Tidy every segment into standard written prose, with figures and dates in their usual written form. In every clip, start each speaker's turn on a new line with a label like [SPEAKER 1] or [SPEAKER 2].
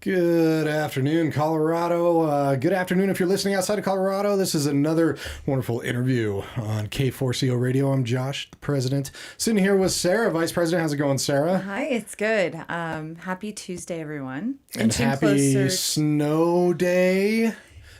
[SPEAKER 1] Good afternoon, Colorado. Good afternoon if you're listening outside of Colorado. This is another wonderful interview on K4CO Radio. I'm Josh, the president. Sitting here with Sarah, vice president. How's it going, Sarah?
[SPEAKER 2] Hi, it's good. Happy Tuesday, everyone.
[SPEAKER 1] And happy snow day.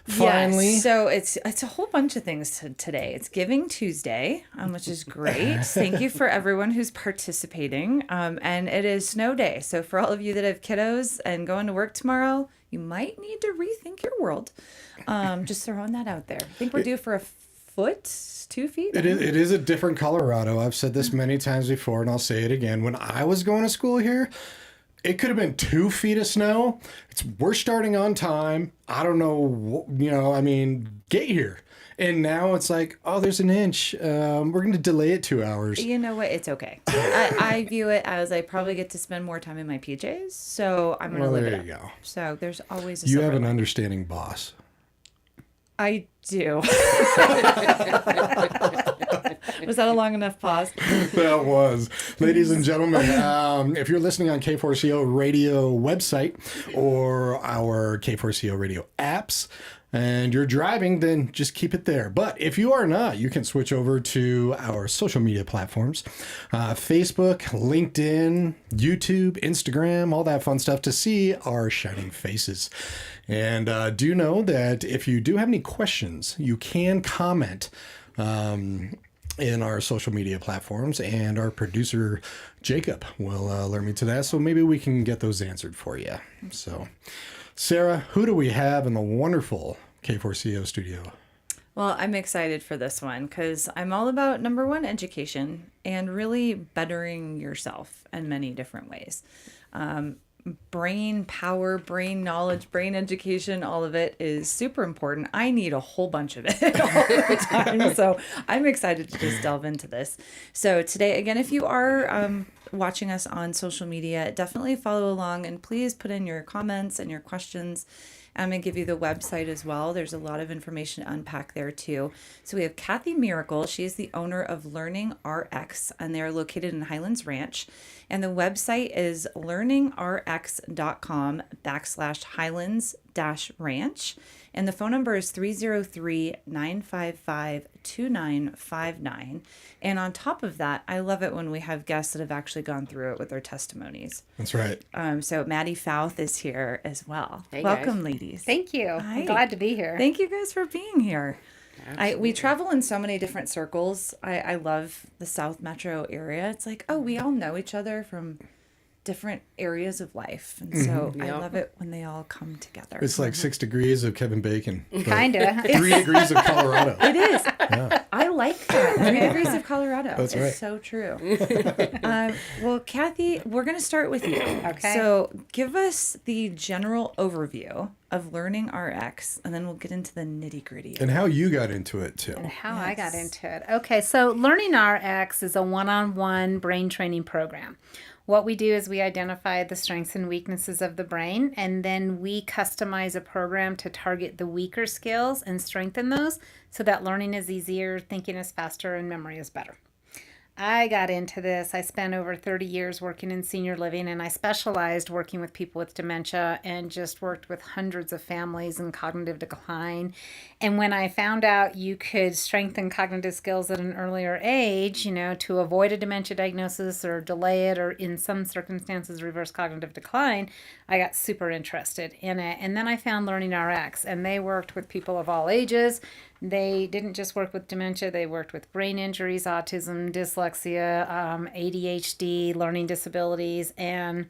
[SPEAKER 1] Finally.
[SPEAKER 2] Yes, so it's a wole bunch of things today. It's Giving Tuesday, which is great. Thank you for everyone who's participating. And it is snow day. So for all of you that have kiddos and going to work tomorrow, you might need to rethink your world. Just throwing that out there. I think we're due for a foot, 2 feet.
[SPEAKER 1] It is a different Colorado. I've said this many times before, and I'll say it again. When I was going to school here, it could have been 2 feet of snow. We're starting on time. I don't know, get here. And now it's like, oh, there's an inch. We're going to delay it 2 hours.
[SPEAKER 2] You know what? It's okay. I view it as I probably get to spend more time in my PJs, so I'm going to live it up. There you go. So there's always a
[SPEAKER 1] You have an understanding boss.
[SPEAKER 2] I do. Was that a long enough pause?
[SPEAKER 1] That was. Ladies and gentlemen, if you're listening on K4CO Radio website or our K4CO Radio apps, and you're driving, then just keep it there. But if you are not, you can switch over to our social media platforms, Facebook, LinkedIn, YouTube, Instagram, all that fun stuff to see our shining faces. And do know that if you do have any questions, you can comment in our social media platforms, and our producer, Jacob, will alert me to that. So maybe we can get those answered for you. So, Sarah, who do we have in the wonderful K4CO studio?
[SPEAKER 2] Well, I'm excited for this one because I'm all about, number one, education and really bettering yourself in many different ways. Brain power, brain knowledge, brain education, all of it is super important. I need a whole bunch of it all the time. So I'm excited to just delve into this. So today, again, if you are watching us on social media, definitely follow along and please put in your comments and your questions. I'm going to give you the website as well. There's a lot of information to unpack there too. So we have Kathi Miracle. She is the owner of LearningRx, and they are located in Highlands Ranch. And the website is learningrx.com/Highlands-Ranch. And the phone number is 303-955-2959. And on top of that, I love it when we have guests that have actually gone through it with their testimonies.
[SPEAKER 1] That's right.
[SPEAKER 2] So Maddy Fauth is here as well.
[SPEAKER 3] Hey,
[SPEAKER 2] welcome,
[SPEAKER 3] guys.
[SPEAKER 2] ladies.
[SPEAKER 3] Thank you.
[SPEAKER 2] Hi.
[SPEAKER 3] I'm glad to be here.
[SPEAKER 2] Thank you guys for being here. We travel in so many different circles. I love the South Metro area. It's like, oh, we all know each other from different areas of life. And so I love it when they all come together.
[SPEAKER 1] It's like 6 degrees of Kevin Bacon.
[SPEAKER 3] Kind of.
[SPEAKER 1] 3 degrees of Colorado.
[SPEAKER 2] It is. Yeah. I like that. 3 degrees of Colorado.
[SPEAKER 1] That's right.
[SPEAKER 2] It's so true. Well, Kathi, we're going to start with you.
[SPEAKER 3] Okay.
[SPEAKER 2] So give us the general overview of LearningRx, and then we'll get into the nitty gritty.
[SPEAKER 1] And how you got into it, too.
[SPEAKER 3] And how I got into it. Okay, so LearningRx is a one-on-one brain training program. What we do is we identify the strengths and weaknesses of the brain, and then we customize a program to target the weaker skills and strengthen those so that learning is easier, thinking is faster, and memory is better. I got into this. I spent over 30 years working in senior living, and I specialized working with people with dementia and just worked with hundreds of families in cognitive decline. And when I found out you could strengthen cognitive skills at an earlier age, to avoid a dementia diagnosis or delay it, or in some circumstances reverse cognitive decline, I got super interested in it. And then I found LearningRx, and they worked with people of all ages. They didn't just work with dementia, they worked with brain injuries, autism, dyslexia, ADHD, learning disabilities, and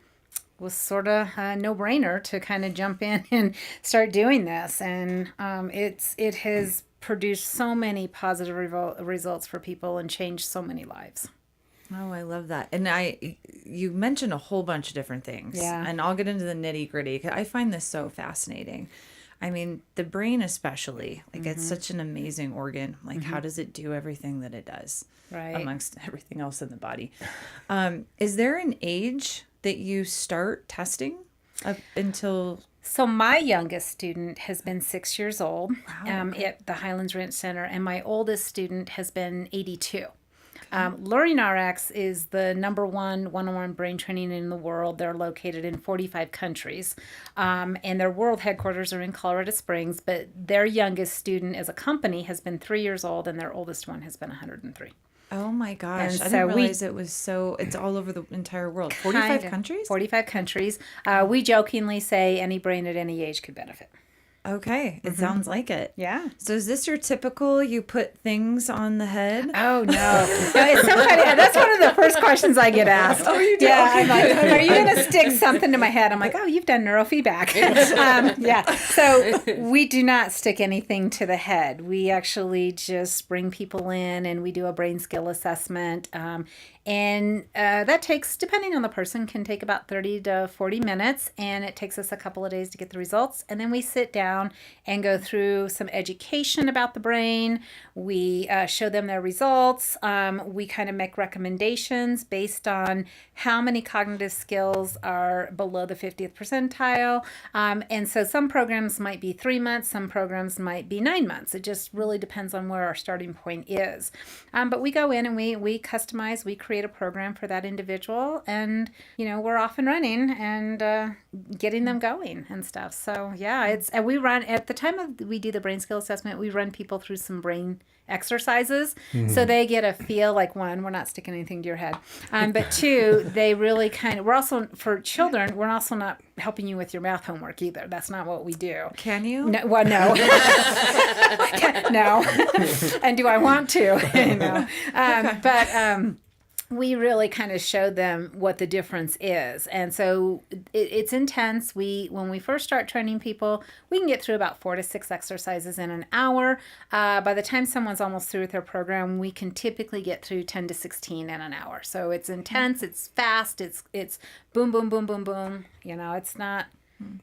[SPEAKER 3] was sort of a no-brainer to kind of jump in and start doing this. And it has produced so many positive results for people and changed so many lives.
[SPEAKER 2] Oh, I love that. And you mentioned a whole bunch of different things.
[SPEAKER 3] Yeah.
[SPEAKER 2] And I'll get into the nitty gritty. I find this so fascinating. I mean, the brain especially, it's such an amazing organ. How does it do everything that it does?
[SPEAKER 3] Right.
[SPEAKER 2] Amongst everything else in the body. Is there an age that you start testing up until...
[SPEAKER 3] So my youngest student has been 6 years old
[SPEAKER 2] Wow, okay.
[SPEAKER 3] at the Highlands Ranch Center, and my oldest student has been 82. LearningRx is the number one-on-one brain training in the world. They're located in 45 countries, and their world headquarters are in Colorado Springs, but their youngest student as a company has been 3 years old, and their oldest one has been 103.
[SPEAKER 2] Oh my gosh.
[SPEAKER 3] And
[SPEAKER 2] I
[SPEAKER 3] so
[SPEAKER 2] didn't realize it's all over the entire world. 45 countries?
[SPEAKER 3] 45 countries. We jokingly say any brain at any age could benefit.
[SPEAKER 2] Okay. It sounds like it.
[SPEAKER 3] Yeah.
[SPEAKER 2] So is this your typical, you put things on the head?
[SPEAKER 3] Oh, no. No, it's so funny. That's one of the first questions I get asked.
[SPEAKER 2] Oh, you do?
[SPEAKER 3] Yeah,
[SPEAKER 2] Okay,
[SPEAKER 3] I'm like,
[SPEAKER 2] good.
[SPEAKER 3] are you going to stick something to my head? I'm like, oh, you've done neurofeedback. Yeah. So we do not stick anything to the head. We actually just bring people in and we do a brain skill assessment. And that takes, depending on the person, can take about 30 to 40 minutes. And it takes us a couple of days to get the results. And then we sit down and go through some education about the brain. We show them their results. We kind of make recommendations based on how many cognitive skills are below the 50th percentile. And so some programs might be 3 months, some programs might be 9 months. It just really depends on where our starting point is. But we go in and we customize, we create a program for that individual, and we're off and running and getting them going and stuff. So yeah, and we run at the time of we do the brain skill assessment, we run people through some brain exercises so they get a feel, like, one, we're not sticking anything to your head, but two, they really we're also, for children, we're also not helping you with your math homework either. That's not what we do.
[SPEAKER 2] Can you?
[SPEAKER 3] No, well, no. No. And do I want to? No. But we really kind of showed them what the difference is. And so it's intense. When we first start training people, we can get through about 4 to 6 exercises in an hour. By the time someone's almost through with their program, we can typically get through 10 to 16 in an hour. So it's intense, it's fast, it's boom, boom, boom, boom, boom. It's not...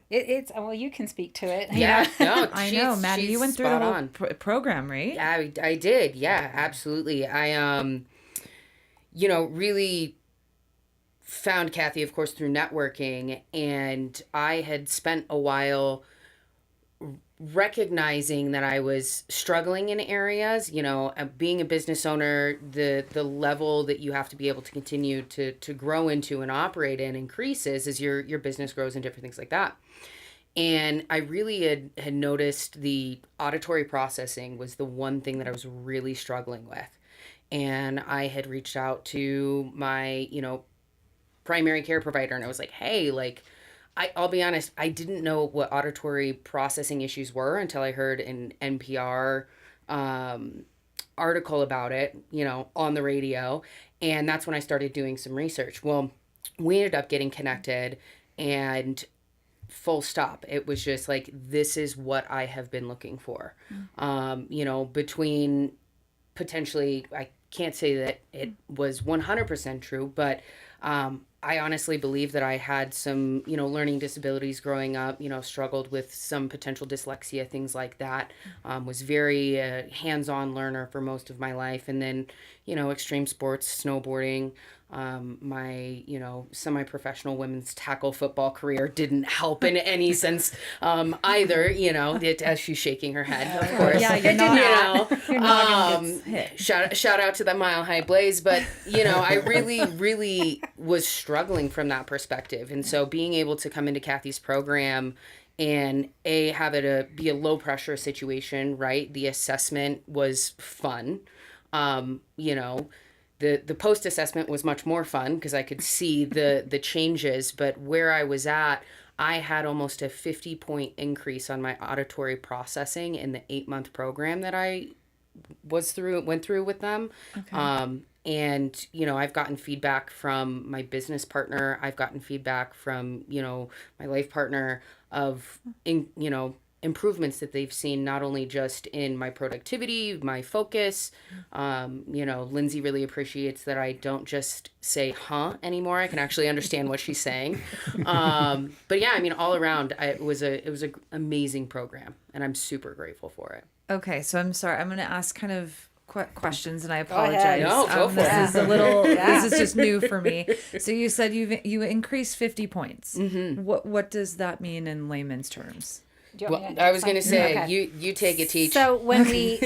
[SPEAKER 3] It's well, you can speak to it.
[SPEAKER 4] Yeah, no,
[SPEAKER 2] I know, Maddy. You went through the whole program, right?
[SPEAKER 4] Yeah, I did. Yeah, absolutely. I really found Kathi, of course, through networking, and I had spent a while recognizing that I was struggling in areas. Being a business owner, the level that you have to be able to continue to grow into and operate in increases as your business grows and different things like that. And I really had noticed the auditory processing was the one thing that I was really struggling with. And I had reached out to my, primary care provider, and I was like, hey, I'll be honest, I didn't know what auditory processing issues were until I heard an NPR article about it, on the radio. And that's when I started doing some research. Well, we ended up getting connected, and full stop. It was just like, this is what I have been looking for. Between potentially, I can't say that it was 100% true, but I honestly believe that I had some, learning disabilities growing up, struggled with some potential dyslexia, things like that. Was very hands-on learner for most of my life. And then, extreme sports, snowboarding, my, semi-professional women's tackle football career didn't help in any sense either, as she's shaking her head, of course.
[SPEAKER 2] Yeah, you're not.
[SPEAKER 4] Shout out to the Mile High Blaze. But, I really, really was struggling from that perspective. And so being able to come into Kathi's program and have it be a low pressure situation, right? The assessment was fun. The post-assessment was much more fun because I could see the changes, but where I was at, I had almost a 50-point increase on my auditory processing in the 8-month program that I went through with them. Okay. And, I've gotten feedback from my business partner. I've gotten feedback from, my life partner of, improvements that they've seen, not only just in my productivity, my focus. Lindsay really appreciates that I don't just say anymore. I can actually understand what she's saying. But yeah, all around, it was an amazing program, and I'm super grateful for it.
[SPEAKER 2] Okay, so I'm sorry. I'm going to ask kind of questions, and I apologize.
[SPEAKER 4] No, go for it.
[SPEAKER 2] This is a little. This is just new for me. So you said you increased 50 points. Mm-hmm. What does that mean in layman's terms?
[SPEAKER 3] Do you want
[SPEAKER 4] Well,
[SPEAKER 3] me to
[SPEAKER 4] I was going to
[SPEAKER 3] explain?
[SPEAKER 4] say,
[SPEAKER 3] Okay.
[SPEAKER 4] you take it, teach.
[SPEAKER 3] So when we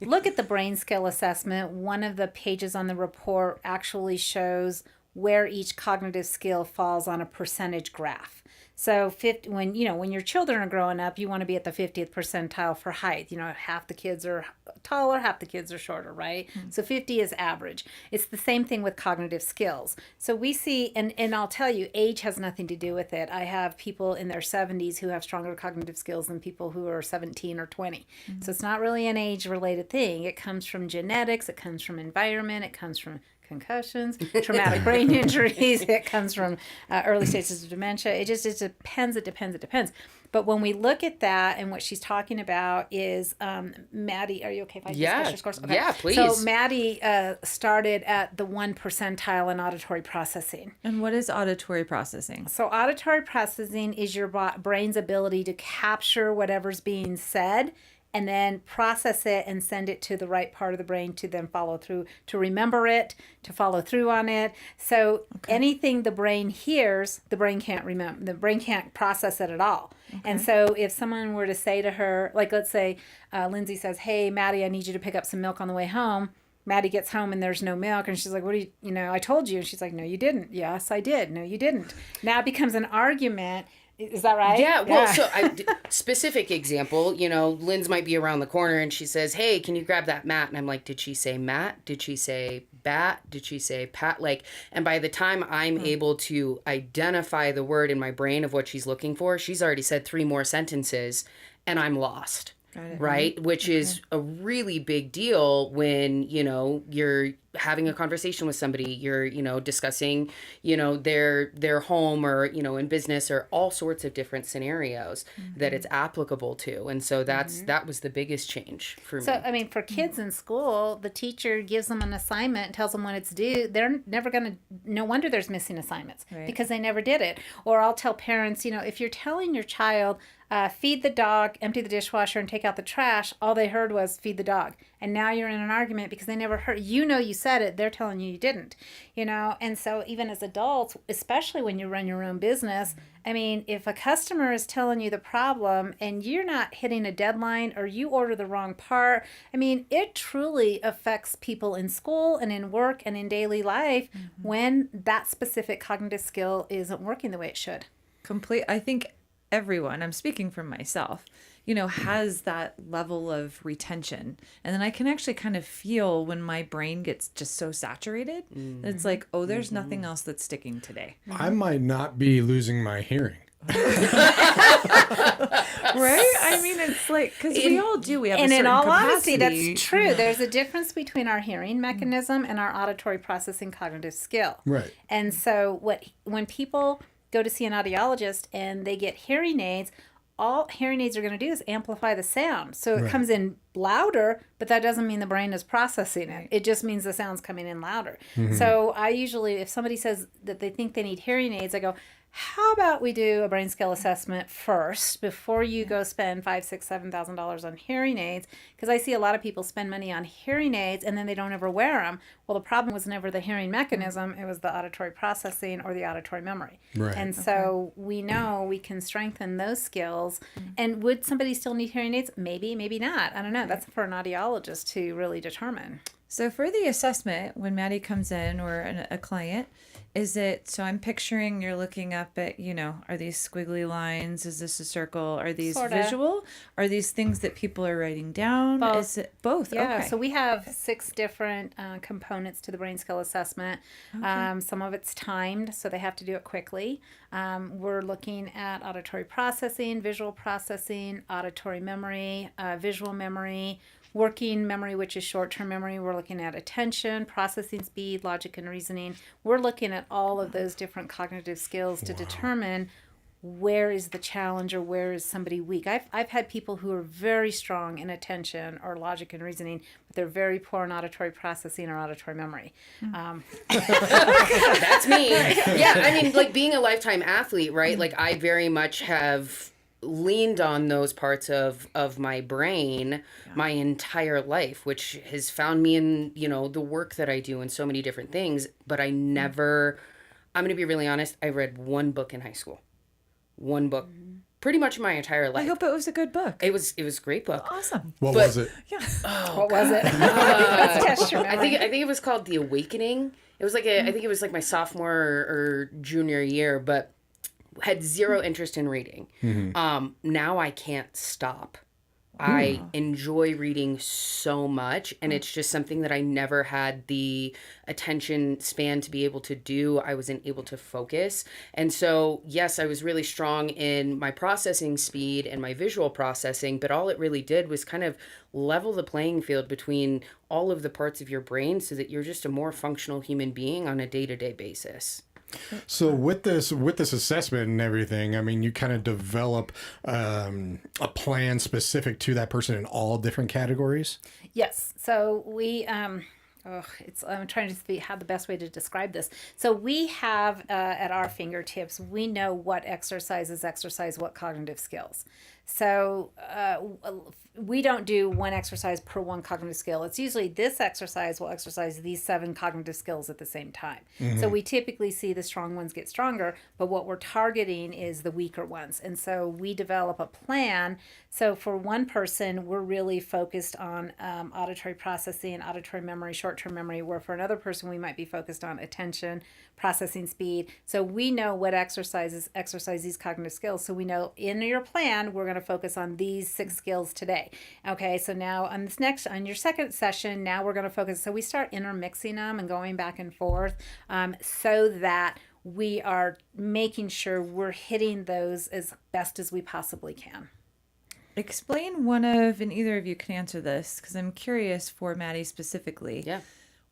[SPEAKER 3] look at the brain skill assessment, one of the pages on the report actually shows where each cognitive skill falls on a percentage graph. So 50, when your children are growing up, you want to be at the 50th percentile for height. Half the kids are taller, half the kids are shorter, right? So 50 is average. It's the same thing with cognitive skills. So we see, and I'll tell you, age has nothing to do with it. I have people in their 70s who have stronger cognitive skills than people who are 17 or 20. So it's not really an age related thing. It comes from genetics, it comes from environment, it comes from concussions, traumatic brain injuries. It comes from early stages of dementia. It depends. It depends. But when we look at that, and what she's talking about is Maddy. Are you okay if I discuss your scores? Okay.
[SPEAKER 4] Yeah, please.
[SPEAKER 3] So Maddy started at the 1 percentile in auditory processing.
[SPEAKER 2] And what is auditory processing?
[SPEAKER 3] So auditory processing is your brain's ability to capture whatever's being said and then process it and send it to the right part of the brain to then follow through, to remember it, to follow through on it. So anything the brain hears, the brain can't remember. The brain can't process it at all. Okay. And so if someone were to say to her, like let's say Lindsay says, "Hey, Maddy, I need you to pick up some milk on the way home." Maddy gets home and there's no milk, and she's like, "What do you, I told you." And she's like, "No, you didn't." "Yes, I did." "No, you didn't." Now it becomes an argument. Is that right?
[SPEAKER 4] Yeah, well, so specific example, Lynn's might be around the corner and she says, "Hey, can you grab that mat?" And I'm like, did she say mat? Did she say bat? Did she say pat? And by the time I'm able to identify the word in my brain of what she's looking for, she's already said 3 more sentences and I'm lost. Right? Which is a really big deal when, you're having a conversation with somebody, you're, discussing, their home or, in business or all sorts of different scenarios that it's applicable to. And so that was the biggest change for me.
[SPEAKER 3] So, I mean, for kids in school, the teacher gives them an assignment, tells them when it's due. They're never going to, no wonder there's missing assignments because they never did it. Or I'll tell parents, if you're telling your child, feed the dog, empty the dishwasher, and take out the trash, all they heard was feed the dog. And now you're in an argument because they never heard, you said it, they're telling you didn't, And so even as adults, especially when you run your own business, I mean, if a customer is telling you the problem and you're not hitting a deadline or you order the wrong part, I mean, it truly affects people in school and in work and in daily life when that specific cognitive skill isn't working the way it should.
[SPEAKER 2] I think everyone, I'm speaking for myself, has that level of retention. And then I can actually kind of feel when my brain gets just so saturated. It's like, oh, there's nothing else that's sticking today.
[SPEAKER 1] I might not be losing my hearing.
[SPEAKER 2] Right? I mean, it's like, because we all do. We have a certain
[SPEAKER 3] in all
[SPEAKER 2] capacity.
[SPEAKER 3] honesty, that's true. Yeah. There's a difference between our hearing mechanism and our auditory processing cognitive skill.
[SPEAKER 1] Right.
[SPEAKER 3] And so when people go to see an audiologist and they get hearing aids, all hearing aids are going to do is amplify the sound. So it comes in louder, but that doesn't mean the brain is processing it. It just means the sound's coming in louder. Mm-hmm. So I usually, if somebody says that they think they need hearing aids, I go, how about we do a brain scale assessment first before you go spend $5,000, $6,000, $7,000 on hearing aids? Because I see a lot of people spend money on hearing aids and then they don't ever wear them. Well, the problem was never the hearing mechanism; it was the auditory processing or the auditory memory.
[SPEAKER 1] Right.
[SPEAKER 3] And so we know we can strengthen those skills. And would somebody still need hearing aids? Maybe, maybe not. I don't know. That's for an audiologist to really determine.
[SPEAKER 2] So for the assessment, when Maddy comes in or a client, so I'm picturing you're looking up at, are these squiggly lines? Is this a circle? Are these
[SPEAKER 3] Sorta.
[SPEAKER 2] visual? Are these things that people are writing down?
[SPEAKER 3] Both.
[SPEAKER 2] Is it both?
[SPEAKER 3] Yeah,
[SPEAKER 2] Okay.
[SPEAKER 3] so we have 6 different components to the brain skill assessment. Okay. Some of it's timed, so they have to do it quickly. We're looking at auditory processing, visual processing, auditory memory, visual memory, working memory, which is short-term memory. We're looking at attention, processing speed, logic, and reasoning. We're looking at all of those different cognitive skills to determine where is the challenge or where is somebody weak. I've had people who are very strong in attention or logic and reasoning, but they're very poor in auditory processing or auditory memory.
[SPEAKER 4] That's me. Yeah, I mean, like being a lifetime athlete, right? Like I very much have leaned on those parts of my brain my entire life, which has found me in, the work that I do and so many different things. But I'm going to be really honest, I read one book in high school. One book. pretty much my entire
[SPEAKER 2] I
[SPEAKER 4] life.
[SPEAKER 2] hope it was a good book.
[SPEAKER 4] It was a great book.
[SPEAKER 2] Awesome.
[SPEAKER 1] What
[SPEAKER 4] But-
[SPEAKER 1] was it?
[SPEAKER 2] Yeah.
[SPEAKER 3] What was it? Let's test your
[SPEAKER 4] I
[SPEAKER 3] memory.
[SPEAKER 4] think it was called The Awakening. It was like I think it was like my sophomore or junior year, but had zero interest in reading. Now I can't stop. I enjoy reading so much, and it's just something that I never had the attention span to be able to do. I wasn't able to focus. And so, yes, I was really strong in my processing speed and my visual processing, but all it really did was kind of level the playing field between all of the parts of your brain so that you're just a more functional human being on a day-to-day basis.
[SPEAKER 1] So with this assessment and everything, I mean, you kind of develop a plan specific to that person in all different categories.
[SPEAKER 3] Yes. So we, I'm trying to see how the best way to describe this. So we have at our fingertips, we know what exercises exercise what cognitive skills. So we don't do one exercise per one cognitive skill. It's usually this exercise will exercise these 7 cognitive skills at the same time. So we typically see the strong ones get stronger, but what we're targeting is the weaker ones. And so we develop a plan. So for one person, we're really focused on auditory processing, auditory memory, short-term memory, where for another person, we might be focused on attention, processing speed. So we know what exercises exercise these cognitive skills. So we know in your plan, we're going to focus on these 6 skills today. Okay, so now on your second session, now we're going to focus. So we start intermixing them and going back and forth so that we are making sure we're hitting those as best as we possibly can.
[SPEAKER 2] Explain one of, and either of you can answer this, because I'm curious for Maddy specifically.
[SPEAKER 4] Yeah.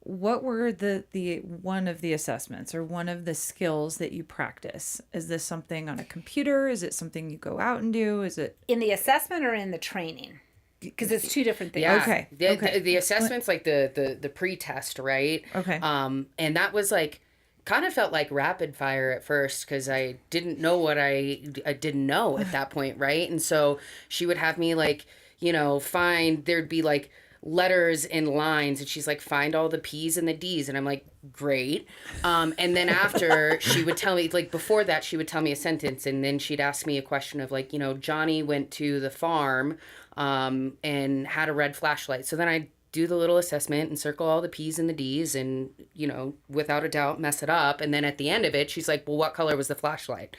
[SPEAKER 2] What were the one of the assessments or one of the skills that you practice? Is this something on a computer? Is it something you go out and do? Is it
[SPEAKER 3] In the assessment or in the training? Because it's 2 different things.
[SPEAKER 4] Yeah.
[SPEAKER 2] Okay.
[SPEAKER 4] The assessment's like the pre-test, right?
[SPEAKER 2] Okay.
[SPEAKER 4] And that was like kind of felt like rapid fire at first because I didn't know what I didn't know at that point, right? And so she would have me like, there'd be like letters and lines, and she's like, find all the P's and the D's, and I'm like, great. And then after she would tell me, like before that, she would tell me a sentence, and then she'd ask me a question of like, Johnny went to the farm and had a red flashlight. So then I do the little assessment and circle all the P's and the D's and, without a doubt, mess it up. And then at the end of it, she's like, well, what color was the flashlight?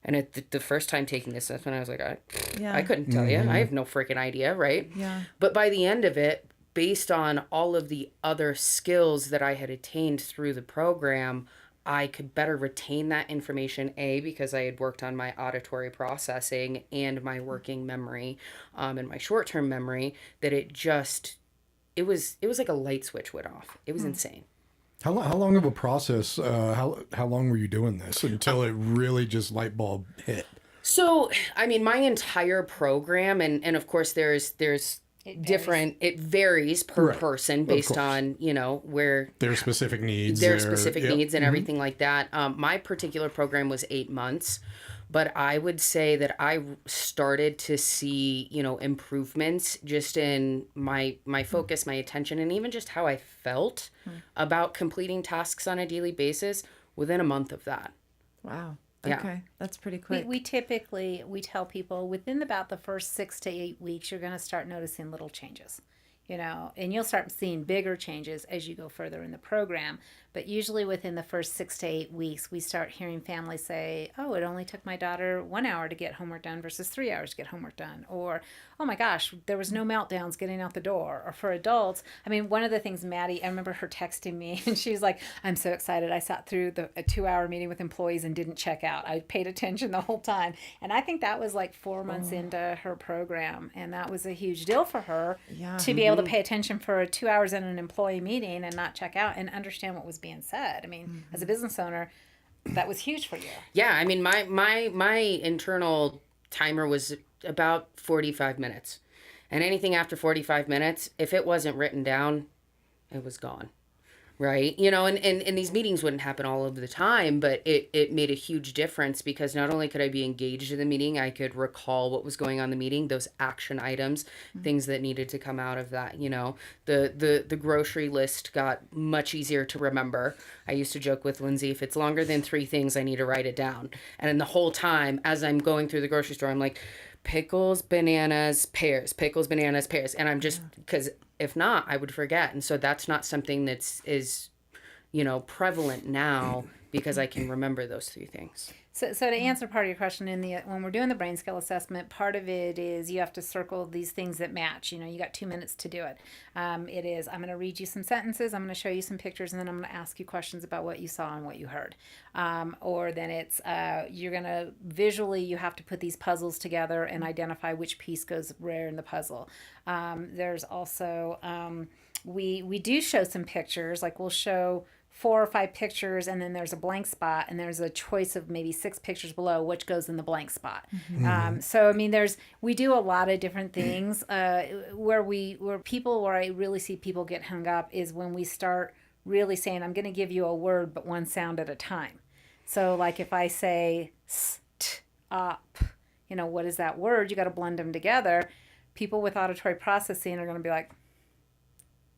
[SPEAKER 4] And at the first time taking this assessment, I was like, I couldn't tell you. I have no freaking idea, right?
[SPEAKER 2] Yeah.
[SPEAKER 4] But by the end of it, based on all of the other skills that I had attained through the program, I could better retain that information, because I had worked on my auditory processing and my working memory and my short-term memory, that it was like a light switch went off. It was insane.
[SPEAKER 1] How long of a process? How long were you doing this until it really just light bulb hit?
[SPEAKER 4] So, I mean, my entire program, and of course, there's it varies per person based on, where
[SPEAKER 1] Their specific needs.
[SPEAKER 4] their specific needs and everything like that. My particular program was 8 months, but I would say that I started to see, improvements just in my focus, my attention, and even just how I felt about completing tasks on a daily basis within a month of that.
[SPEAKER 2] Wow.
[SPEAKER 4] Yeah.
[SPEAKER 2] Okay. That's pretty quick.
[SPEAKER 3] We typically tell people within about the first 6 to 8 weeks, you're going to start noticing little changes, and you'll start seeing bigger changes as you go further in the program. But usually within the first 6 to 8 weeks, we start hearing families say, oh, it only took my daughter 1 hour to get homework done versus 3 hours to get homework done. Or, oh my gosh, there was no meltdowns getting out the door. Or for adults, I mean, one of the things Maddy, I remember her texting me and she was like, I'm so excited. I sat through a 2-hour meeting with employees and didn't check out. I paid attention the whole time. And I think that was like 4 months into her program. And that was a huge deal for her to be able to pay attention for 2 hours in an employee meeting and not check out and understand what was being said. I mean, as a business owner, that was huge for you.
[SPEAKER 4] Yeah, I mean, my internal timer was about 45 minutes. And anything after 45 minutes, if it wasn't written down, it was gone. right? And these meetings wouldn't happen all of the time, but it made a huge difference because not only could I be engaged in the meeting, I could recall what was going on in the meeting, those action items, things that needed to come out of that. The grocery list got much easier to remember. I used to joke with Lindsay, if it's longer than 3 things, I need to write it down. And in the whole time, as I'm going through the grocery store, I'm like, pickles, bananas, pears, pickles, bananas, pears. And I'm just, because if not, I would forget. And so that's not something is prevalent now because I can remember those 3 things.
[SPEAKER 3] So to answer part of your question, when we're doing the brain skill assessment, part of it is you have to circle these things that match. You got 2 minutes to do it. It is, I'm going to read you some sentences, I'm going to show you some pictures, and then I'm going to ask you questions about what you saw and what you heard. Or then it's, you're going to visually, you have to put these puzzles together and identify which piece goes where in the puzzle. There's also, we do show some pictures, like we'll show 4 or 5 pictures, and then there's a blank spot, and there's a choice of maybe 6 pictures below which goes in the blank spot. So I mean, we do a lot of different things. Where I really see people get hung up is when we start really saying, I'm going to give you a word, but one sound at a time. So like if I say st, up, what is that word? You got to blend them together. People with auditory processing are going to be like,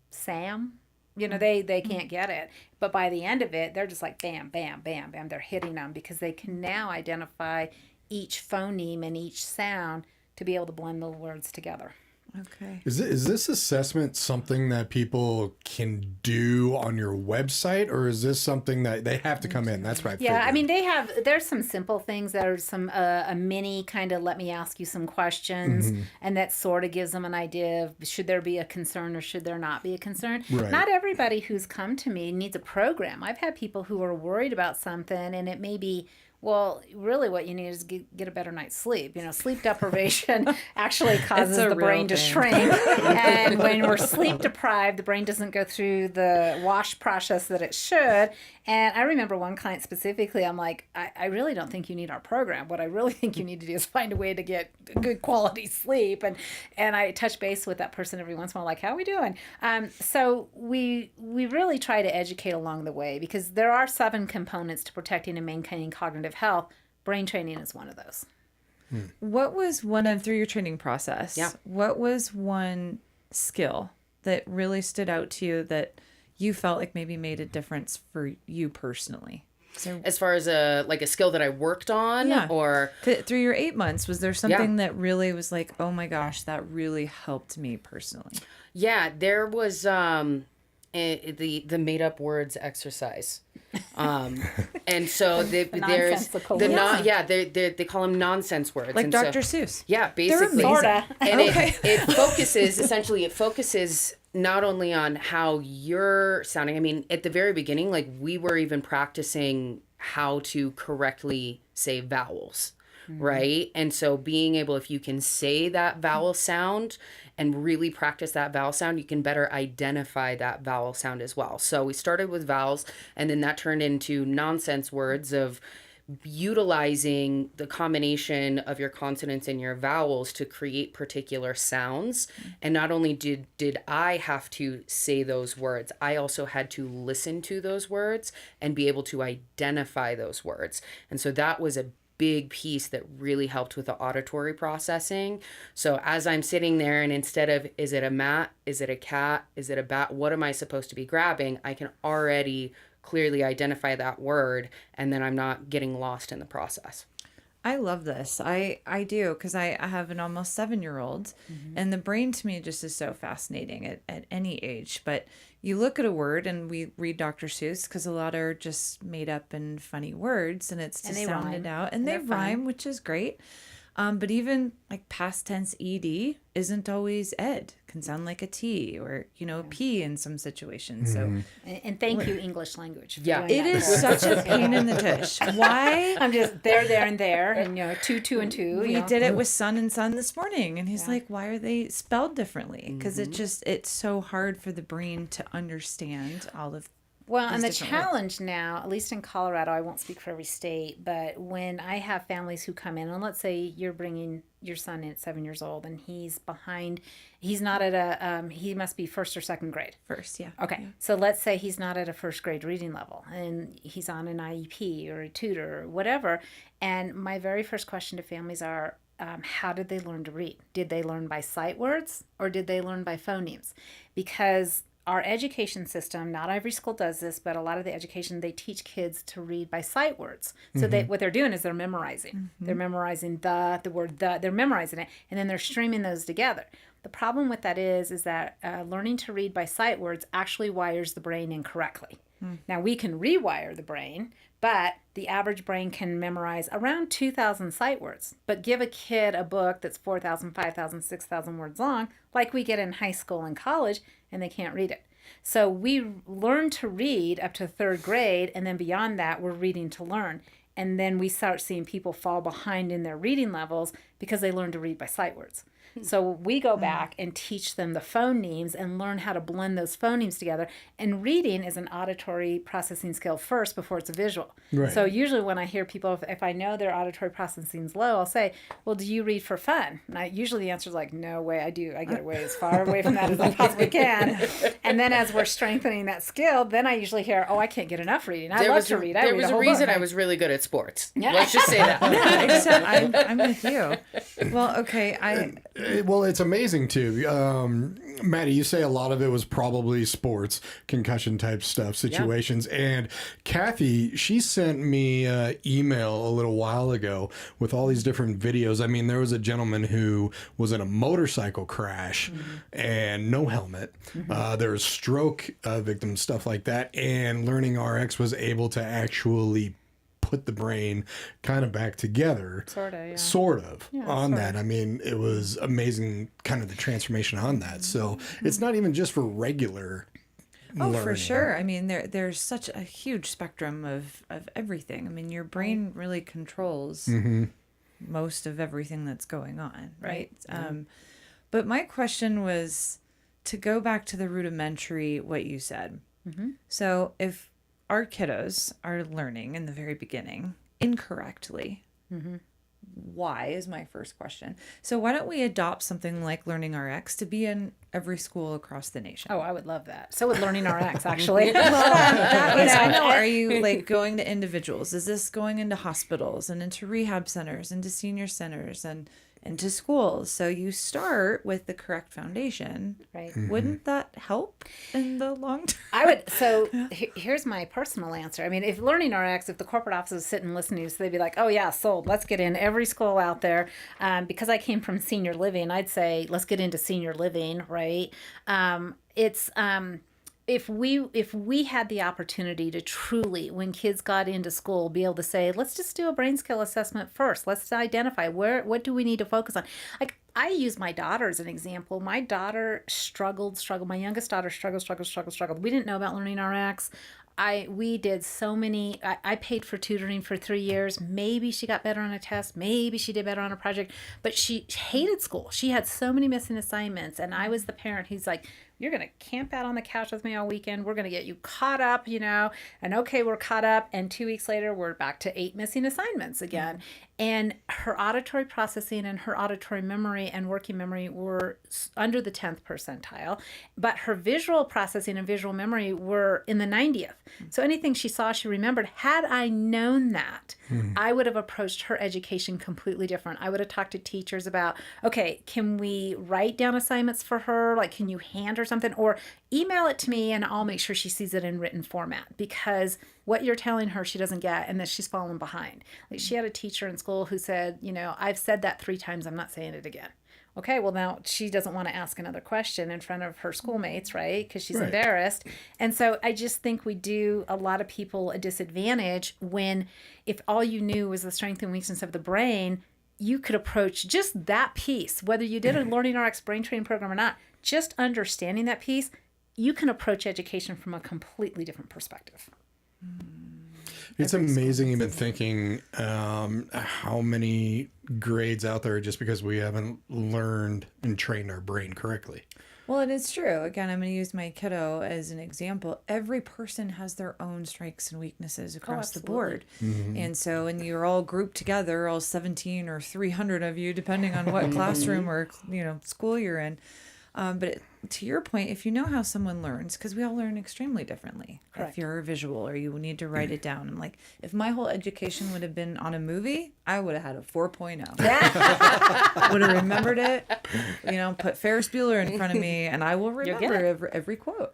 [SPEAKER 3] Sam. They can't get it. But by the end of it, they're just like, bam, bam, bam, bam. They're hitting them because they can now identify each phoneme and each sound to be able to blend the words together.
[SPEAKER 2] Okay.
[SPEAKER 1] Is this assessment something that people can do on your website, or is this something that they have to come in? That's right.
[SPEAKER 3] Yeah, I mean, there's some simple things. There's some a mini kind of let me ask you some questions, and that sort of gives them an idea of should there be a concern or should there not be a concern.
[SPEAKER 1] Right.
[SPEAKER 3] Not everybody who's come to me needs a program. I've had people who are worried about something, and it may be, well, really what you need is get a better night's sleep. Sleep deprivation actually causes the brain to shrink. And when we're sleep deprived, the brain doesn't go through the wash process that it should. And I remember one client specifically, I'm like, I really don't think you need our program. What I really think you need to do is find a way to get good quality sleep. And I touch base with that person every once in a while, like, how are we doing? So we really try to educate along the way because there are 7 components to protecting and maintaining cognitive health. Brain training is one of those.
[SPEAKER 2] What was through your training process?
[SPEAKER 4] Yeah.
[SPEAKER 2] What was one skill that really stood out to you that you felt like maybe made a difference for you personally?
[SPEAKER 4] As far as a skill that I worked on, or
[SPEAKER 2] through your 8 months, was there something that really was like, oh my gosh, that really helped me personally? Yeah,
[SPEAKER 4] there was the made up words exercise. And so there's they call them nonsense words,
[SPEAKER 2] like
[SPEAKER 4] and
[SPEAKER 2] Dr. Seuss.
[SPEAKER 4] Yeah, basically.
[SPEAKER 3] Sorta.
[SPEAKER 4] And it focuses not only on how you're sounding. I mean, at the very beginning, like we were even practicing how to correctly say vowels. Right. And so being able, if you can say that vowel sound and really practice that vowel sound, you can better identify that vowel sound as well. So we started with vowels, and then that turned into nonsense words of utilizing the combination of your consonants and your vowels to create particular sounds. And not only did I have to say those words, I also had to listen to those words and be able to identify those words. And so that was a big piece that really helped with the auditory processing. So as I'm sitting there, and instead of, is it a mat? Is it a cat? Is it a bat? What am I supposed to be grabbing? I can already clearly identify that word, and then I'm not getting lost in the process.
[SPEAKER 2] I love this. I do, because I have an almost 7-year-old, and the brain to me just is so fascinating at any age. But you look at a word, and we read Dr. Seuss because a lot are just made up and funny words, and it's just sounded out, and they rhyme, which is great. But even like past tense ed isn't always ed. Can sound like a T or, P in some situations. So,
[SPEAKER 3] and thank you, English language.
[SPEAKER 4] Yeah,
[SPEAKER 2] it is such a pain in the tush. Why?
[SPEAKER 3] I'm just there, and there, and 2 and 2.
[SPEAKER 2] We did it with son and son this morning, and he's like, "Why are they spelled differently?" Because it's so hard for the brain to understand all of
[SPEAKER 3] Well, and the
[SPEAKER 2] different words.
[SPEAKER 3] challenge now, at least in Colorado, I won't speak for every state, but when I have families who come in, and let's say you're bringing your son in at 7 years old and he's behind, he's not at he must be first or second grade.
[SPEAKER 2] First, yeah.
[SPEAKER 3] Okay, so let's say he's not at a first grade reading level and he's on an IEP or a tutor or whatever. And my very first question to families are, how did they learn to read? Did they learn by sight words or did they learn by phonemes? Because our education system, not every school does this, but a lot of the education, they teach kids to read by sight words. So what they're doing is they're memorizing. They're memorizing the word the, they're memorizing it, and then they're streaming those together. The problem with that is that learning to read by sight words actually wires the brain incorrectly. Now, we can rewire the brain, but the average brain can memorize around 2,000 sight words. But give a kid a book that's 4,000, 5,000, 6,000 words long, like we get in high school and college, and they can't read it. So we learn to read up to third grade, and then beyond that, we're reading to learn. And then we start seeing people fall behind in their reading levels because they learn to read by sight words. So we go back and teach them the phonemes and learn how to blend those phonemes together. And reading is an auditory processing skill first before it's a visual.
[SPEAKER 1] Right.
[SPEAKER 3] So usually when I hear people, if I know their auditory processing is low, I'll say, well, do you read for fun? And usually the answer is like, no way, I do. I get away as far away from that as I possibly can. And then as we're strengthening that skill, then I usually hear, oh, I can't get enough reading. I love to read.
[SPEAKER 4] There was a reason I was really good at sports. Let's just say that.
[SPEAKER 2] Yeah, except I'm with you. Well, okay,
[SPEAKER 1] Well, it's amazing too. Maddy, you say a lot of it was probably sports, concussion type stuff, situations. And Kathi, she sent me an email a little while ago with all these different videos. I mean, there was a gentleman who was in a motorcycle crash and no helmet. There was stroke victims, stuff like that. And LearningRx was able to actually put the brain kind of back together. Sort of on that. I mean, it was amazing kind of the transformation on that. So it's not even just for regular learning.
[SPEAKER 2] for sure. I mean, there's such a huge spectrum of everything. I mean, your brain really controls most of everything that's going on, right? But my question was to go back to the rudimentary, what you said. So if our kiddos are learning in the very beginning incorrectly, why is my first question. So why don't we adopt something like LearningRx to be in every school across the nation?
[SPEAKER 3] Oh, I would love that. So would LearningRx, actually.
[SPEAKER 2] I know. Are you like going to individuals? Is this going into hospitals and into rehab centers, into senior centers and into schools? So you start with the correct foundation.
[SPEAKER 3] Right.
[SPEAKER 2] Wouldn't that help in the long term?
[SPEAKER 3] I would. So here's my personal answer. I mean, if LearningRx, if the corporate offices sit and listen to you, so they'd be like, oh yeah, sold. Let's get in every school out there. Because I came from senior living, I'd say let's get into senior living, right? If we had the opportunity to truly, when kids got into school, be able to say, let's just do a brain skill assessment first. Let's identify what do we need to focus on. Like, I use my daughter as an example. My daughter struggled. My youngest daughter struggled. We didn't know about LearningRx. We did so many. I paid for tutoring for 3 years. Maybe she got better on a test. Maybe she did better on a project. But she hated school. She had so many missing assignments. And I was the parent who's like, you're going to camp out on the couch with me all weekend. We're going to get you caught up, and okay, we're caught up. And 2 weeks later, we're back to 8 missing assignments again. And her auditory processing and her auditory memory and working memory were under the 10th percentile, but her visual processing and visual memory were in the 90th. So anything she saw, she remembered. Had I known that, I would have approached her education completely different. I would have talked to teachers about, okay, can we write down assignments for her? Like, can you hand her something? Or email it to me and I'll make sure she sees it in written format, because what you're telling her she doesn't get, and that she's fallen behind. Like, she had a teacher in school who said, I've said that 3 times, I'm not saying it again. Okay, well, now she doesn't want to ask another question in front of her schoolmates, right? Because she's embarrassed. And so I just think we do a lot of people a disadvantage when, if all you knew was the strength and weakness of the brain, you could approach just that piece, whether you did a LearningRx brain training program or not, just understanding that piece, you can approach education from a completely different perspective.
[SPEAKER 1] It's amazing even thinking how many grades out there just because we haven't learned and trained our brain correctly.
[SPEAKER 2] Well, and it's true. Again, I'm going to use my kiddo as an example. Every person has their own strengths and weaknesses across the board. And so, when you're all grouped together, all 17 or 300 of you, depending on what classroom or, school you're in. But to your point, if you know how someone learns, because we all learn extremely differently.
[SPEAKER 3] Correct.
[SPEAKER 2] If you're visual or you need to write it down. I'm like, if my whole education would have been on a movie, I would have had a 4.0. Would have remembered it, put Ferris Bueller in front of me, and I will remember every quote.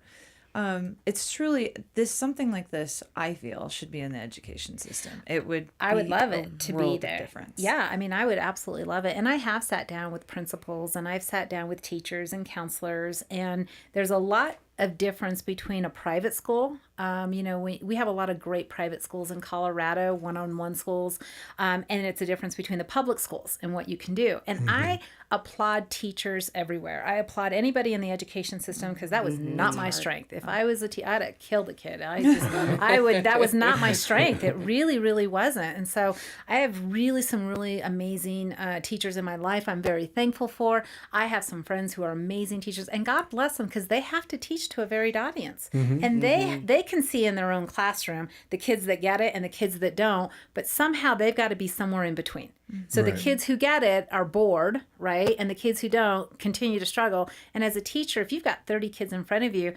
[SPEAKER 2] It's truly something like this, I feel, should be in the education system. I would
[SPEAKER 3] love it to be there.
[SPEAKER 2] Difference.
[SPEAKER 3] Yeah, I mean, I would absolutely love it. And I have sat down with principals and I've sat down with teachers and counselors, and there's a lot of difference between a private school. We have a lot of great private schools in Colorado, one-on-one schools, and it's a difference between the public schools and what you can do. And I applaud teachers everywhere. I applaud anybody in the education system, because that was not my strength. If I was I'd have killed a kid. That was not my strength. It really, really wasn't. And so I have some really amazing teachers in my life I'm very thankful for. I have some friends who are amazing teachers, and God bless them, because they have to teach to a varied audience. And they can see in their own classroom the kids that get it and the kids that don't, but somehow they've got to be somewhere in between. So the kids who get it are bored, right? And the kids who don't continue to struggle. And as a teacher, if you've got 30 kids in front of you,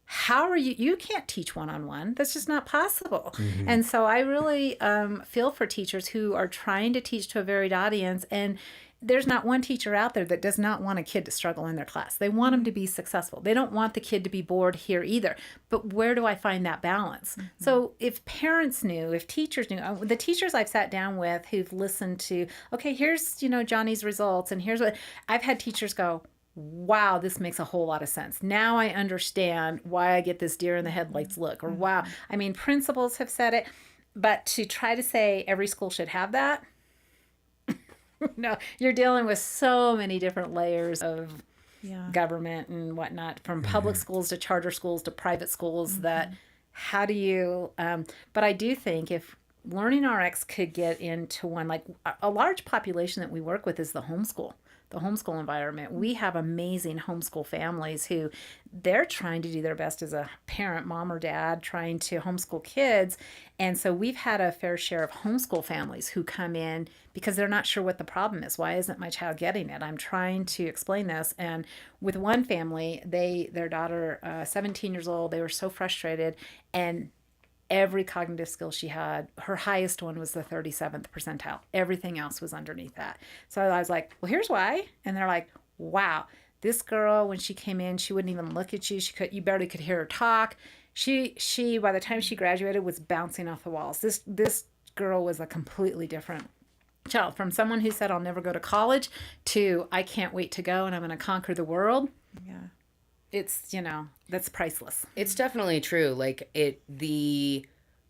[SPEAKER 3] how are you can't teach one-on-one. That's just not possible. And so I really feel for teachers who are trying to teach to a varied audience, and there's not one teacher out there that does not want a kid to struggle in their class. They want them to be successful. They don't want the kid to be bored here either. But where do I find that balance? So if parents knew, if teachers knew, the teachers I've sat down with who've listened to, okay, here's, Johnny's results, and here's what I've had teachers go, wow, this makes a whole lot of sense. Now I understand why I get this deer in the headlights look, or wow. I mean, principals have said it, but to try to say every school should have that, no, you're dealing with so many different layers of government and whatnot, from public schools to charter schools to private schools, that how do you, but I do think if LearningRx could get into one, like a large population that we work with is the homeschool environment. We have amazing homeschool families who they're trying to do their best as a parent, mom or dad, trying to homeschool kids. And so we've had a fair share of homeschool families who come in because they're not sure what the problem is. Why isn't my child getting it? I'm trying to explain this. And with one family, their daughter, 17 years old, they were so frustrated, and every cognitive skill she had, her highest one was the 37th percentile. Everything else was underneath that. So I was like, well, here's why. And they're like, wow, this girl, when she came in, she wouldn't even look at you. You barely could hear her talk. She by the time she graduated, was bouncing off the walls. This girl was a completely different child, from someone who said, I'll never go to college, to I can't wait to go and I'm going to conquer the world. Yeah. It's, that's priceless.
[SPEAKER 4] It's definitely true. Like the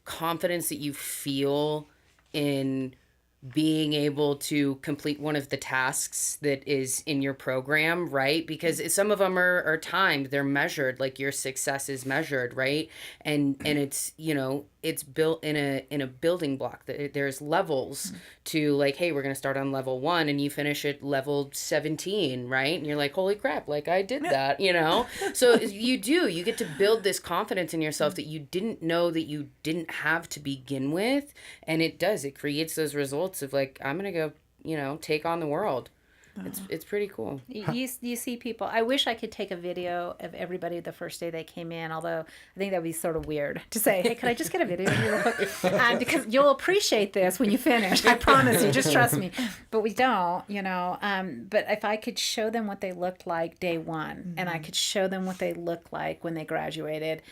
[SPEAKER 4] confidence that you feel in being able to complete one of the tasks that is in your program, right? Because some of them are timed, they're measured, like your success is measured, right? And it's, it's built in a building block. There's levels to, like, hey, we're going to start on level 1 and you finish at level 17, right? And you're like, holy crap, like I did that, So you get to build this confidence in yourself that you didn't know that you didn't have to begin with. And it creates those results of like, I'm going to go, take on the world. It's pretty cool.
[SPEAKER 3] You see people. I wish I could take a video of everybody the first day they came in, although I think that would be sort of weird to say, hey, could I just get a video of you real quick? Because you'll appreciate this when you finish. I promise you. Just trust me. But we don't, But if I could show them what they looked like day one, and I could show them what they looked like when they graduated,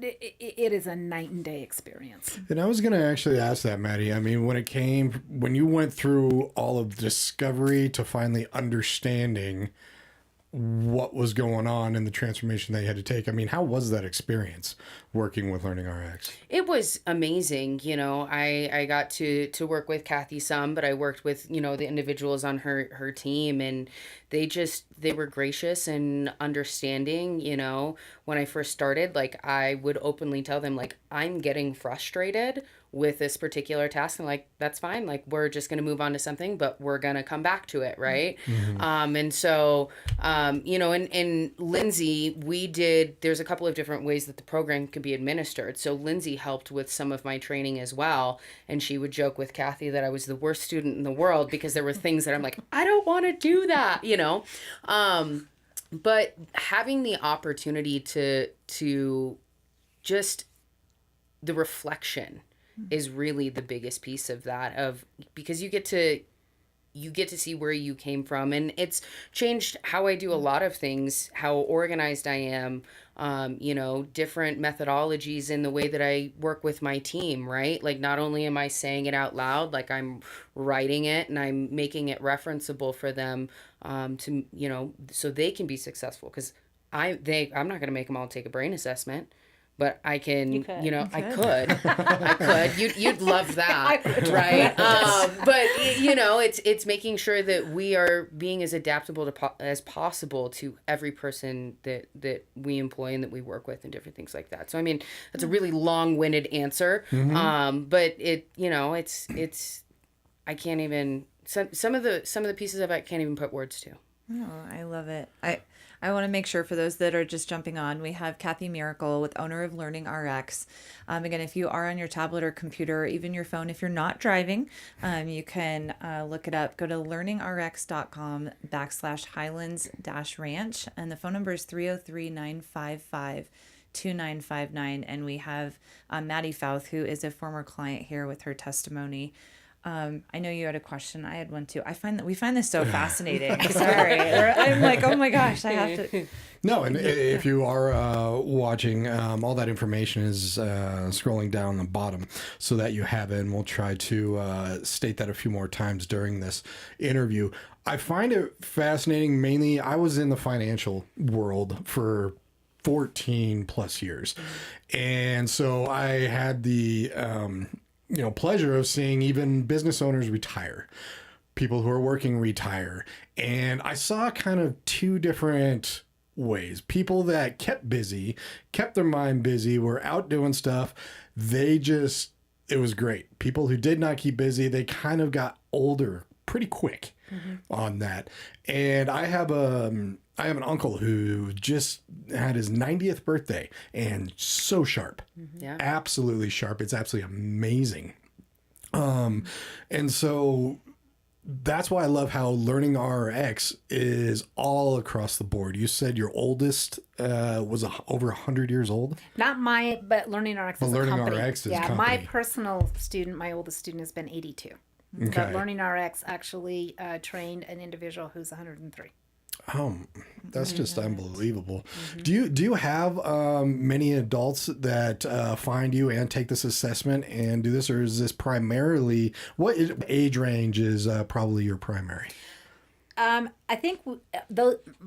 [SPEAKER 3] it is a night and day experience.
[SPEAKER 1] And I was going to actually ask that, Maddy. I mean, when you went through all of the discovery to finally understanding what was going on in the transformation they had to take, I mean, how was that experience working with LearningRx?
[SPEAKER 4] It was amazing. I got to work with Kathi some, but I worked with, the individuals on her team, and they were gracious and understanding. When I first started, like, I would openly tell them, like, I'm getting frustrated with this particular task, and like, that's fine. Like, we're just going to move on to something, but we're going to come back to it. Right. And so, you know, and Lindsay, there's a couple of different ways that the program can be administered. So Lindsay helped with some of my training as well. And she would joke with Kathi that I was the worst student in the world because there were things that I'm like, I don't want to do that, you know? But having the opportunity to just, the reflection is really the biggest piece of that, because you get to see where you came from, and it's changed how I do a lot of things, how organized I am, you know, different methodologies in the way that I work with my team, right? Like, not only am I saying it out loud, like I'm writing it and I'm making it referenceable for them, to, you know, so they can be successful. Because I'm not going to make them all take a brain assessment. But I can, you know, I could. You'd love that, right? But you know, it's making sure that we are being as adaptable as possible to every person that we employ and that we work with, and different things like that. So I mean, that's a really long-winded answer, but it, you know, it's I can't even, some of the pieces of it I can't even put words to.
[SPEAKER 2] Oh, I love it. I want to make sure, for those that are just jumping on, we have Kathi Miracle, with owner of LearningRx. Again, if you are on your tablet or computer, or even your phone, if you're not driving, you can look it up. Go to learningrx.com/Highlands-Ranch, and the phone number is 303-955-2959. And we have Maddy Fauth, who is a former client here, with her testimony. I know you had a question. I had one too. We find this so fascinating. Sorry. I'm like, oh my gosh, I have to.
[SPEAKER 1] No, and if you are watching, all that information is scrolling down the bottom so that you have it, and we'll try to state that a few more times during this interview. I find it fascinating. Mainly, I was in the financial world for 14 plus years. And so I had the pleasure of seeing even business owners retire, people who are working retire. And I saw kind of two different ways. People that kept busy, kept their mind busy, were out doing stuff. It was great. People who did not keep busy, they kind of got older pretty quick on that. And I have an uncle who just had his 90th birthday, and so sharp.
[SPEAKER 4] Yeah.
[SPEAKER 1] Absolutely sharp. It's absolutely amazing. And so that's why I love how LearningRx is all across the board. You said your oldest was over 100 years old?
[SPEAKER 3] Not but LearningRx is a company.
[SPEAKER 1] LearningRx is a company.
[SPEAKER 3] My personal student, my oldest student, has been 82.
[SPEAKER 1] Okay.
[SPEAKER 3] But LearningRx actually trained an individual who's 103.
[SPEAKER 1] That's just unbelievable. Do you have many adults that find you and take this assessment and do this, or is this primarily, what age range is probably your primary?
[SPEAKER 3] I think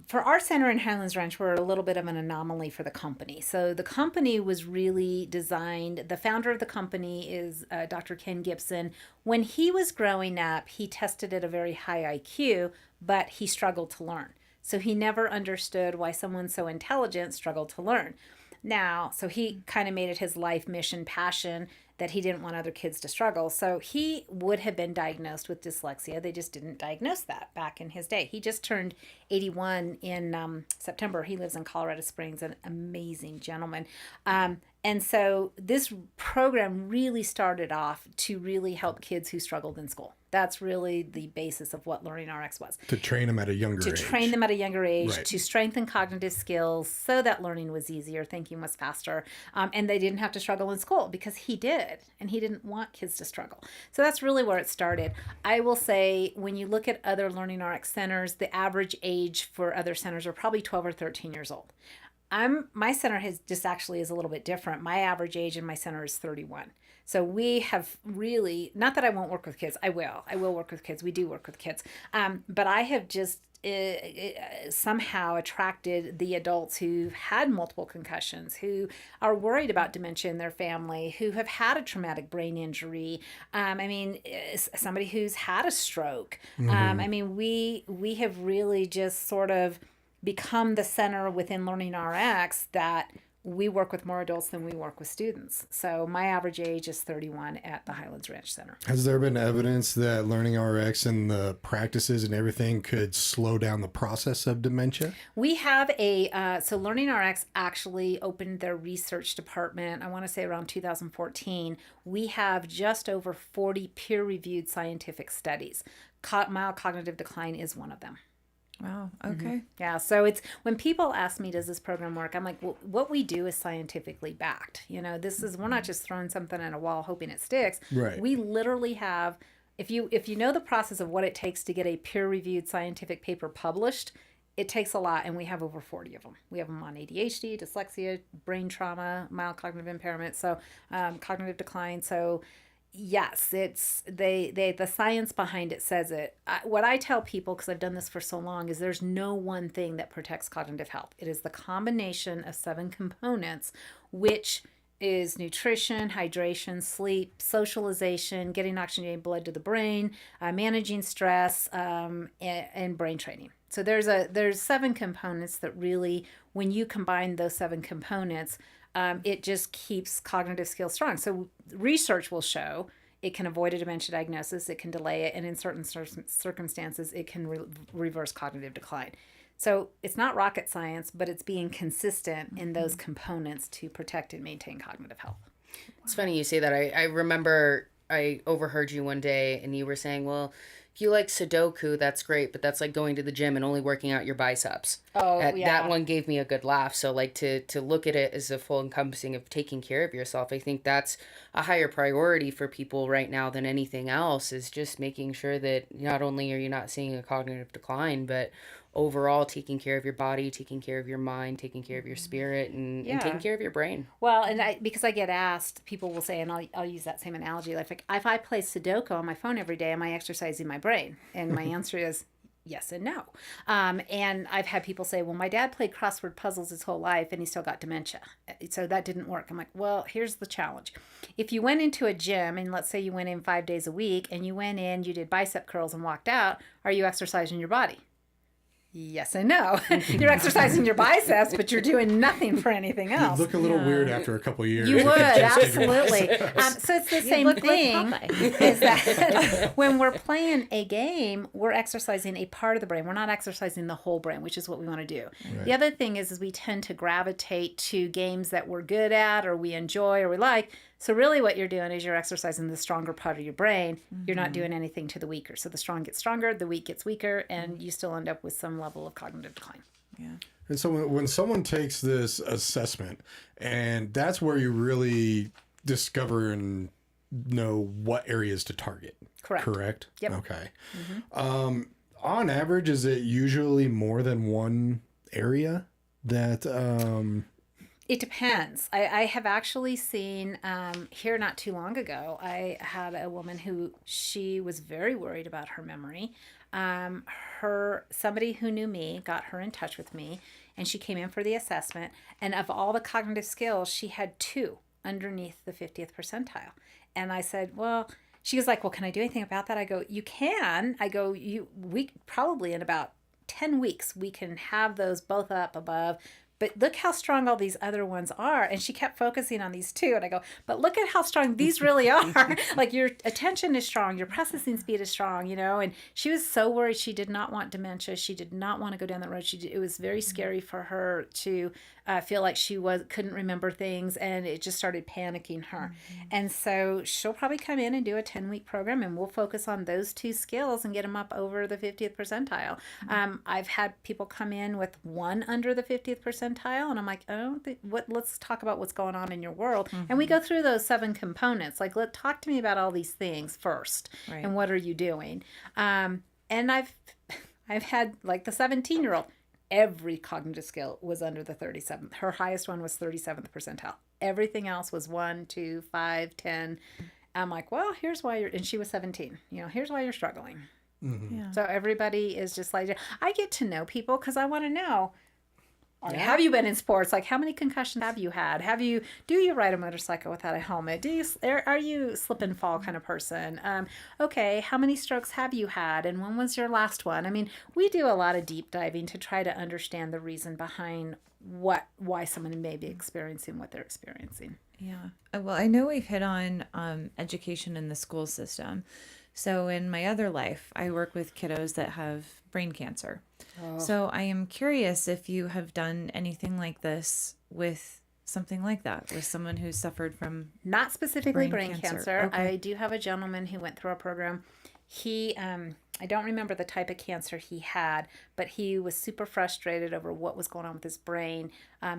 [SPEAKER 3] for our center in Highlands Ranch, we're a little bit of an anomaly for the company. So the company was really designed, the founder of the company is Dr. Ken Gibson. When he was growing up, he tested at a very high IQ, but he struggled to learn. So he never understood why someone so intelligent struggled to learn. Now, so he kind of made it his life mission, passion, that he didn't want other kids to struggle. So he would have been diagnosed with dyslexia. They just didn't diagnose that back in his day. He just turned 81 in September. He lives in Colorado Springs, an amazing gentleman. And so this program really started off to really help kids who struggled in school. That's really the basis of what LearningRx was.
[SPEAKER 1] To train them at a younger age.
[SPEAKER 3] To train them at a younger age,
[SPEAKER 1] right.
[SPEAKER 3] To strengthen cognitive skills so that learning was easier, thinking was faster, and they didn't have to struggle in school, because he did, and he didn't want kids to struggle. So that's really where it started. I will say, when you look at other LearningRx centers, the average age for other centers are probably 12 or 13 years old. My center is a little bit different. My average age in my center is 31. So we have really, not that I won't work with kids. I will work with kids. We do work with kids. But I have just somehow attracted the adults who've had multiple concussions, who are worried about dementia in their family, who have had a traumatic brain injury. Somebody who's had a stroke. We have really just sort of become the center within LearningRx that we work with more adults than we work with students. So my average age is 31 at the Highlands Ranch Center.
[SPEAKER 1] Has there been evidence that LearningRx and the practices and everything could slow down the process of dementia?
[SPEAKER 3] We have so LearningRx actually opened their research department, I want to say around 2014. We have just over 40 peer-reviewed scientific studies. Mild cognitive decline is one of them.
[SPEAKER 2] Wow. Okay.
[SPEAKER 3] Yeah. So it's when people ask me, does this program work? I'm like, well, what we do is scientifically backed. We're not just throwing something at a wall hoping it sticks.
[SPEAKER 1] Right.
[SPEAKER 3] We literally have, if you know the process of what it takes to get a peer-reviewed scientific paper published, it takes a lot, and we have over 40 of them. We have them on ADHD, dyslexia, brain trauma, mild cognitive impairment, so cognitive decline. So yes, it's the science behind it says it. What I tell people, because I've done this for so long, is there's no one thing that protects cognitive health. It is the combination of 7 components, which is nutrition, hydration, sleep, socialization, getting oxygenated blood to the brain, managing stress, and brain training. So there's 7 components that really, when you combine those 7 components, it just keeps cognitive skills strong. So research will show it can avoid a dementia diagnosis, it can delay it, and in certain circumstances, it can reverse cognitive decline. So it's not rocket science, but it's being consistent in those components to protect and maintain cognitive health.
[SPEAKER 4] It's funny you say that. I remember I overheard you one day and you were saying, well, if you like Sudoku, that's great, but that's like going to the gym and only working out your biceps.
[SPEAKER 3] Oh, yeah.
[SPEAKER 4] That one gave me a good laugh. So like to look at it as a full encompassing of taking care of yourself, I think that's a higher priority for people right now than anything else, is just making sure that not only are you not seeing a cognitive decline, but overall taking care of your body, taking care of your mind, taking care of your spirit, and taking care of your brain.
[SPEAKER 3] Well, and because I get asked, people will say, and I'll use that same analogy, like if I play Sudoku on my phone every day, am I exercising my brain? And my answer is yes and no. And I've had people say, well, my dad played crossword puzzles his whole life and he still got dementia, so that didn't work. I'm like, well, here's the challenge. If you went into a gym, and let's say you went in 5 days a week, and you went in, you did bicep curls and walked out, are you exercising your body? Yes and no. You're exercising your biceps, but you're doing nothing for anything else.
[SPEAKER 1] You'd look a little weird after a couple of years.
[SPEAKER 3] You would, absolutely. So it's the same thing, is that when we're playing a game, we're exercising a part of the brain. We're not exercising the whole brain, which is what we want to do. Right. The other thing is we tend to gravitate to games that we're good at or we enjoy or we like. So really what you're doing is you're exercising the stronger part of your brain. Mm-hmm. You're not doing anything to the weaker. So the strong gets stronger, the weak gets weaker, and you still end up with some level of cognitive decline.
[SPEAKER 2] Yeah.
[SPEAKER 1] And so when someone takes this assessment, and that's where you really discover and know what areas to target. Correct?
[SPEAKER 3] Yep.
[SPEAKER 1] Okay. Mm-hmm. On average, is it usually more than one area that...
[SPEAKER 3] It depends. I have actually seen here not too long ago, I had a woman who she was very worried about her memory. Somebody who knew me got her in touch with me, and she came in for the assessment. And of all the cognitive skills, she had 2 underneath the 50th percentile. And I said, well, she was like, well, can I do anything about that? I go, you can. I go, we probably in about 10 weeks, we can have those both up above. But look how strong all these other ones are. And she kept focusing on these 2. And I go, but look at how strong these really are. Like your attention is strong. Your processing speed is strong, And she was so worried. She did not want dementia. She did not want to go down that road. It was very scary for her to feel like she couldn't remember things. And it just started panicking her. Mm-hmm. And so she'll probably come in and do a 10-week program. And we'll focus on those 2 skills and get them up over the 50th percentile. Mm-hmm. I've had people come in with 1 under the 50th percentile. And I'm like, I don't think let's talk about what's going on in your world. Mm-hmm. And we go through those 7 components. Like, talk to me about all these things first. Right. And what are you doing? And I've had like the 17-year-old, every cognitive skill was under the 37th. Her highest one was 37th percentile. Everything else was 1, 2, 5, 10. I'm like, well, here's why and she was 17. Here's why you're struggling. Mm-hmm. Yeah. So everybody is just like, I get to know people because I want to know, Or have you been in sports? Like, how many concussions have you had? Do you ride a motorcycle without a helmet? Are you slip and fall kind of person? Okay, how many strokes have you had? And when was your last one? I mean, we do a lot of deep diving to try to understand the reason behind why someone may be experiencing what they're experiencing.
[SPEAKER 2] Yeah. Well, I know we've hit on education in the school system. So in my other life, I work with kiddos that have brain cancer. So I am curious if you have done anything like this with something like that, with someone who's suffered from
[SPEAKER 3] Not specifically brain
[SPEAKER 2] brain cancer.
[SPEAKER 3] cancer.
[SPEAKER 2] Okay.
[SPEAKER 3] I do have a gentleman who went through our program. He, I don't remember the type of cancer he had, but he was super frustrated over what was going on with his brain.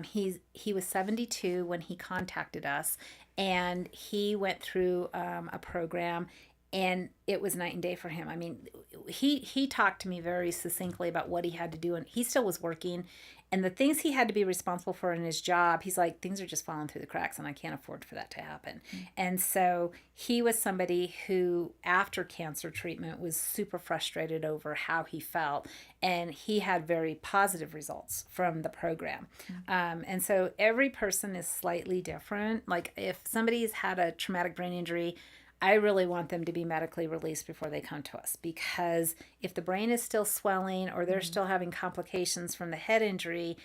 [SPEAKER 3] He was 72 when he contacted us, and he went through a program, and it was night and day for him. I mean, he talked to me very succinctly about what he had to do, and he still was working. And the things he had to be responsible for in his job, he's like, things are just falling through the cracks, and I can't afford for that to happen. And so he was somebody who, after cancer treatment, was super frustrated over how he felt. And he had very positive results from the program. And so every person is slightly different. Like, if somebody's had a traumatic brain injury, I really want them to be medically released before they come to us, because if the brain is still swelling or they're still having complications from the head injury,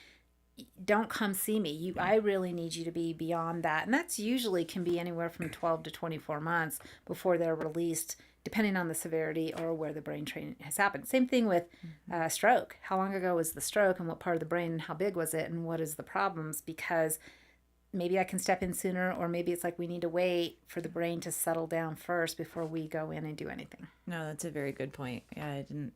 [SPEAKER 3] don't come see me. I really need you to be beyond that. And that's usually can be anywhere from 12 to 24 months before they're released, depending on the severity or where the brain train has happened. Same thing with stroke. How long ago was the stroke, and what part of the brain, and how big was it, and what is the problems? Because maybe I can step in sooner, or maybe it's like we need to wait for the brain to settle down first before we go in and do anything.
[SPEAKER 2] No, that's a very good point. Yeah, I didn't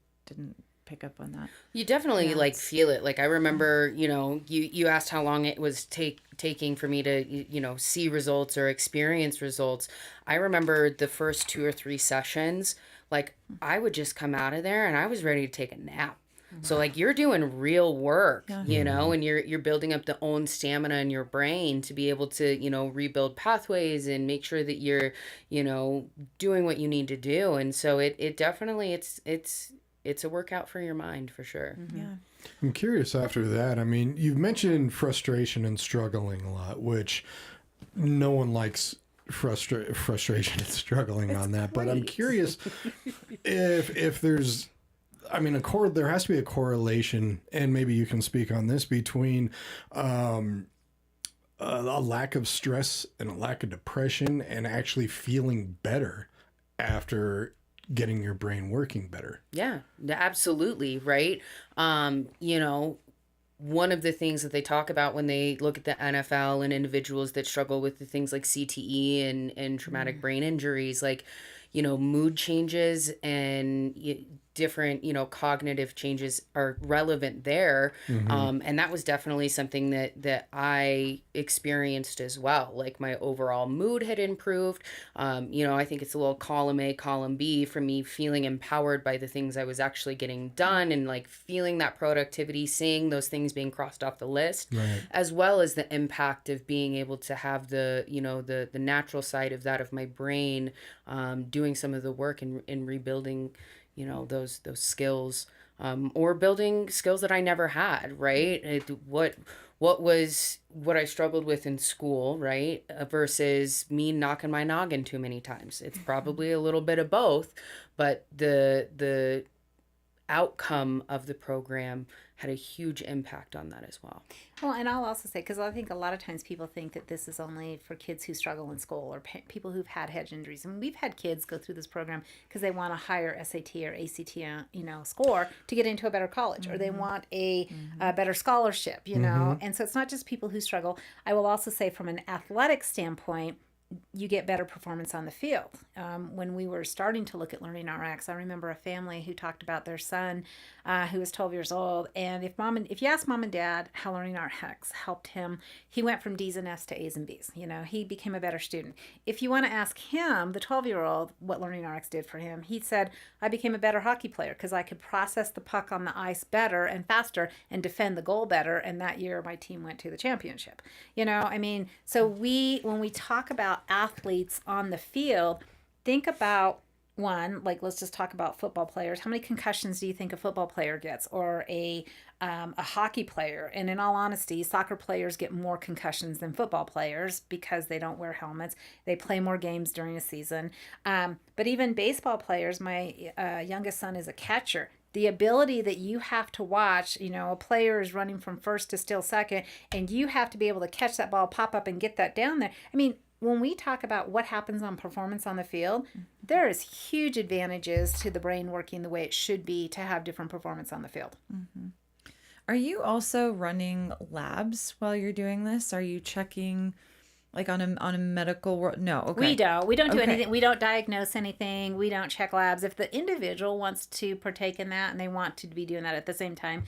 [SPEAKER 2] pick up on that.
[SPEAKER 4] You definitely like feel it. Like, I remember, you asked how long it was taking for me to, see results or experience results. I remember the first 2 or 3 sessions, like, I would just come out of there and I was ready to take a nap. So, like, you're doing real work, and you're building up the own stamina in your brain to be able to, rebuild pathways and make sure that you're, doing what you need to do. And so it definitely, it's a workout for your mind, for sure.
[SPEAKER 2] Yeah.
[SPEAKER 1] I'm curious after that. I mean, you've mentioned frustration and struggling a lot, which no one likes frustration and struggling on that. But I'm curious if there's, I mean, there has to be a correlation, and maybe you can speak on this, between a lack of stress and a lack of depression and actually feeling better after getting your brain working better.
[SPEAKER 4] Yeah, absolutely. Right. One of the things that they talk about when they look at the NFL and individuals that struggle with the things like CTE and traumatic brain injuries, like, mood changes and different, cognitive changes are relevant there. And that was definitely something that I experienced as well. Like, my overall mood had improved. I think it's a little column A, column B for me, feeling empowered by the things I was actually getting done, and like feeling that productivity, seeing those things being crossed off the list, as well as the impact of being able to have the, the natural side of that of my brain, doing some of the work in rebuilding, those skills, or building skills that I never had, right? What I struggled with in school, right? Versus me knocking my noggin too many times. It's probably a little bit of both, but the outcome of the program had a huge impact on that as well.
[SPEAKER 3] Well, and I'll also say, because I think a lot of times people think that this is only for kids who struggle in school, or people who've had head injuries. And we've had kids go through this program because they want a higher SAT or ACT, score to get into a better college, or they want a better scholarship, And so it's not just people who struggle. I will also say, from an athletic standpoint, you get better performance on the field. When we were starting to look at LearningRx, I remember a family who talked about their son who was 12 years old. And if you ask mom and dad how LearningRx helped him, he went from D's and F's to A's and B's. He became a better student. If you want to ask him, the 12-year-old, what LearningRx did for him, he said, I became a better hockey player because I could process the puck on the ice better and faster and defend the goal better. And that year my team went to the championship. So when we talk about athletes on the field, think about one, like let's just talk about football players. How many concussions do you think a football player gets, or a hockey player? And in all honesty, soccer players get more concussions than football players because they don't wear helmets. They play more games during a season. But even baseball players, my youngest son is a catcher. The ability that you have to watch, a player is running from first to still second, and you have to be able to catch that ball, pop up, and get that down there. I mean, when we talk about what happens on performance on the field, there is huge advantages to the brain working the way it should be to have different performance on the field.
[SPEAKER 2] Mm-hmm. Are you also running labs while you're doing this? Are you checking like on a medical world? No. Okay.
[SPEAKER 3] We don't do anything. We don't diagnose anything. We don't check labs. If the individual wants to partake in that and they want to be doing that at the same time,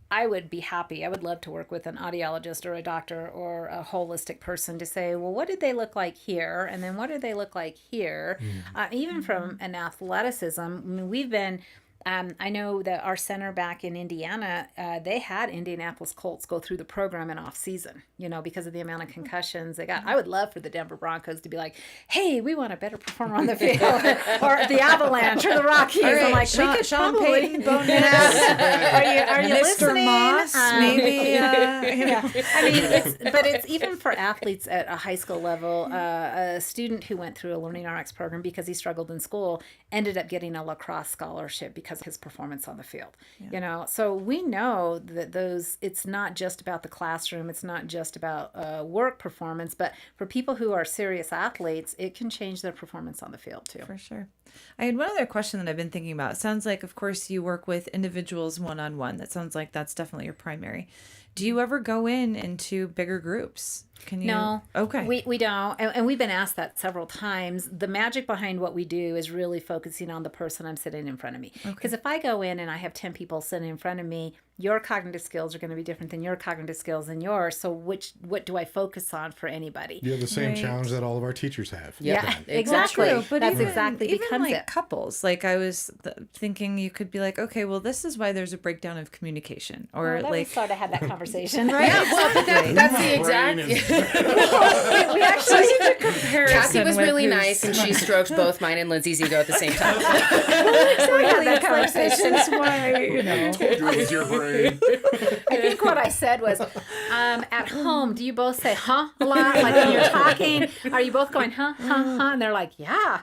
[SPEAKER 3] I would be happy. I would love to work with an audiologist or a doctor or a holistic person to say, well, what did they look like here? And then what did they look like here? Even from an athleticism, I mean, we've been... I know that our center back in Indiana, they had Indianapolis Colts go through the program in off season, because of the amount of concussions they got. I would love for the Denver Broncos to be like, hey, we want a better performer on the field, or the Avalanche or the Rockies.
[SPEAKER 2] Right,
[SPEAKER 3] I'm like,
[SPEAKER 2] Sean,
[SPEAKER 3] we could
[SPEAKER 2] Sean
[SPEAKER 3] probably...
[SPEAKER 2] Payton, Bo Nix,
[SPEAKER 3] are you
[SPEAKER 2] Mr.
[SPEAKER 3] listening?
[SPEAKER 2] Moss, maybe.
[SPEAKER 3] Yeah. I mean, it's even for athletes at a high school level. A student who went through a LearningRx program because he struggled in school ended up getting a lacrosse scholarship because of his performance on the field. So we know that it's not just about the classroom, it's not just about work performance, but for people who are serious athletes, it can change their performance on the field too.
[SPEAKER 2] For sure. I had one other question that I've been thinking about. It sounds like, of course, you work with individuals one-on-one. That sounds like that's definitely your primary. Do you ever go into bigger groups? Can you?
[SPEAKER 3] No.
[SPEAKER 2] Okay.
[SPEAKER 3] We don't. And we've been asked that several times. The magic behind what we do is really focusing on the person I'm sitting in front of me. Because if I go in and I have 10 people sitting in front of me, your cognitive skills are going to be different than your cognitive skills and yours. So what do I focus on for anybody?
[SPEAKER 1] You have the same challenge that all of our teachers have.
[SPEAKER 3] Yeah, exactly.
[SPEAKER 2] Well, true, but
[SPEAKER 3] that's
[SPEAKER 2] even,
[SPEAKER 3] exactly
[SPEAKER 2] even
[SPEAKER 3] becomes
[SPEAKER 2] like
[SPEAKER 3] it.
[SPEAKER 2] couples. Like I was thinking, you could be like, okay, well, this is why there's a breakdown of communication, or
[SPEAKER 3] Well,
[SPEAKER 2] like
[SPEAKER 3] we sort of had that conversation.
[SPEAKER 2] right.
[SPEAKER 4] Yeah, well, but that's the exact.
[SPEAKER 2] We actually did a comparison.
[SPEAKER 4] Kathy was
[SPEAKER 2] with
[SPEAKER 4] really
[SPEAKER 2] who's-
[SPEAKER 4] nice, and she stroked both mine and Lindsay's ego at the same time.
[SPEAKER 2] So we had that
[SPEAKER 3] conversation.
[SPEAKER 2] This is why,
[SPEAKER 1] Told you it was your brain.
[SPEAKER 3] I think what I said was, at home, do you both say huh a lot? Like when you're talking, are you both going huh, huh, huh? And they're like, yeah.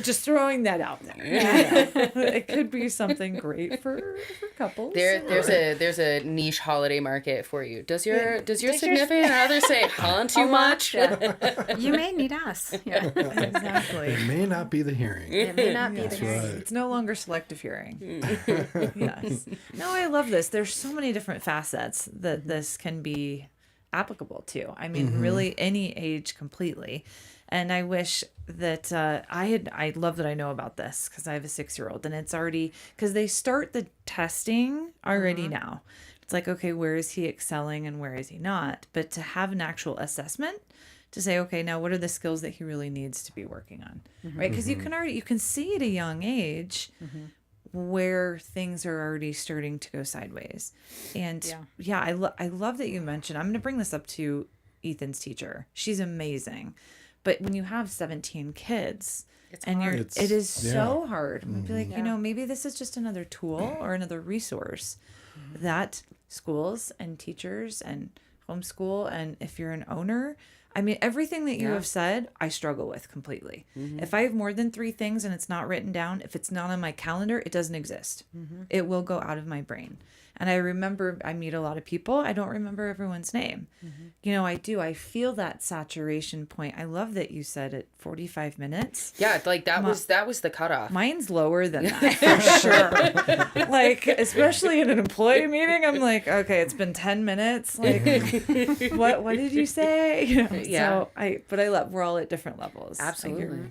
[SPEAKER 2] just throwing that out there. It could be something great for couples.
[SPEAKER 4] There's a niche holiday market for you. Does your significant other say huh too much?
[SPEAKER 3] Yeah. You may need us. Yeah.
[SPEAKER 2] Exactly.
[SPEAKER 1] It may not be the hearing.
[SPEAKER 3] It may not be
[SPEAKER 1] That's
[SPEAKER 3] the
[SPEAKER 1] right.
[SPEAKER 2] It's no longer selective hearing. Yes. No, I love this. There's so many different facets that this can be applicable to. I mean, really any age completely. And I wish that I love that I know about this because I have a 6-year-old and it's already, because they start the testing already now. It's like, okay, where is he excelling and where is he not? But to have an actual assessment to say, okay, now what are the skills that he really needs to be working on, right? Because you can see at a young age where things are already starting to go sideways. And I love that you mentioned, I'm going to bring this up to Ethan's teacher. She's amazing. But when you have 17 kids, it is so hard. I'd be like, maybe this is just another tool or another resource that schools and teachers and homeschool, and if you're an owner, I mean, everything that you have said, I struggle with completely. If I have more than 3 things and it's not written down, if it's not on my calendar, it doesn't exist. It will go out of my brain. And I remember, I meet a lot of people. I don't remember everyone's name. I do. I feel that saturation point. I love that you said it 45 minutes.
[SPEAKER 4] Yeah, like that was the cutoff.
[SPEAKER 2] Mine's lower than that for sure. Like, especially in an employee meeting, I'm like, okay, it's been 10 minutes. Like, what did you say? So but I love, we're all at different levels.
[SPEAKER 4] Absolutely.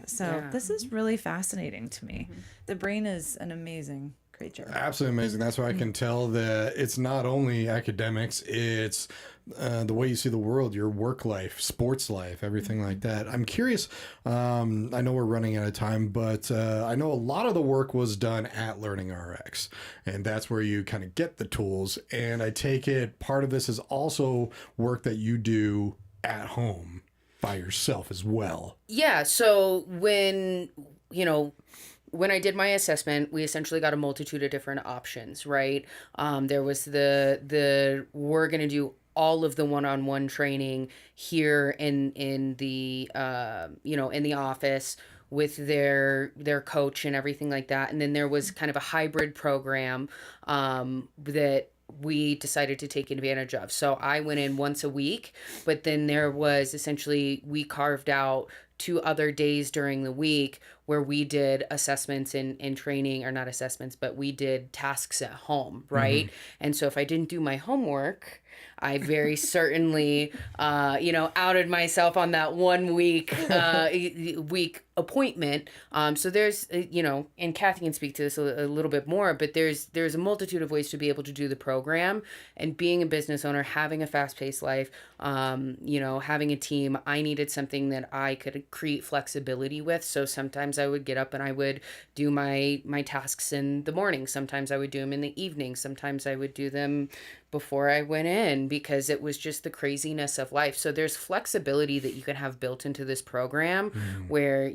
[SPEAKER 2] This is really fascinating to me. The brain is an amazing creature.
[SPEAKER 1] Absolutely amazing. That's why I can tell that it's not only academics, it's the way you see the world, your work life, sports life, everything like that. I'm curious, I know we're running out of time, but I know a lot of the work was done at LearningRx, and that's where you kind of get the tools. And I take it part of this is also work that you do at home. by yourself as well.
[SPEAKER 4] Yeah. So when I did my assessment, we essentially got a multitude of different options, right? There was the we're going to do all of the one-on-one training here in the in the office with their coach and everything like that. And then there was kind of a hybrid program that we decided to take advantage of. So I went in once a week, but then there was essentially, we carved out 2 other days during the week where we did assessments and training, or not assessments, but we did tasks at home, right? And so if I didn't do my homework, I very certainly, outed myself on that 1 week appointment. So there's, and Kathi can speak to this a little bit more, but there's a multitude of ways to be able to do the program. And being a business owner, having a fast-paced life, having a team, I needed something that I could create flexibility with. So sometimes I would get up and I would do my tasks in the morning. Sometimes I would do them in the evening. Sometimes I would do them before I went in, because it was just the craziness of life. So there's flexibility that you can have built into this program where,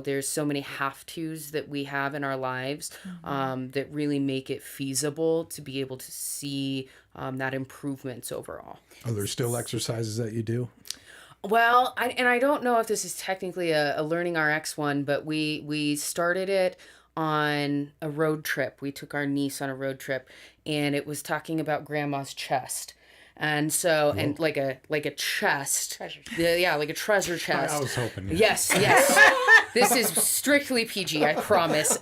[SPEAKER 4] there's so many have-tos that we have in our lives that really make it feasible to be able to see that improvements overall.
[SPEAKER 1] Are there still exercises that you do?
[SPEAKER 4] Well, I don't know if this is technically a LearningRx one, but we started it on a road trip. We took our niece on a road trip, and it was talking about grandma's chest. And so, and like a chest.
[SPEAKER 3] Treasure chest.
[SPEAKER 4] Yeah, like a treasure chest.
[SPEAKER 1] I was hoping. Yeah.
[SPEAKER 4] Yes. This is strictly PG, I promise.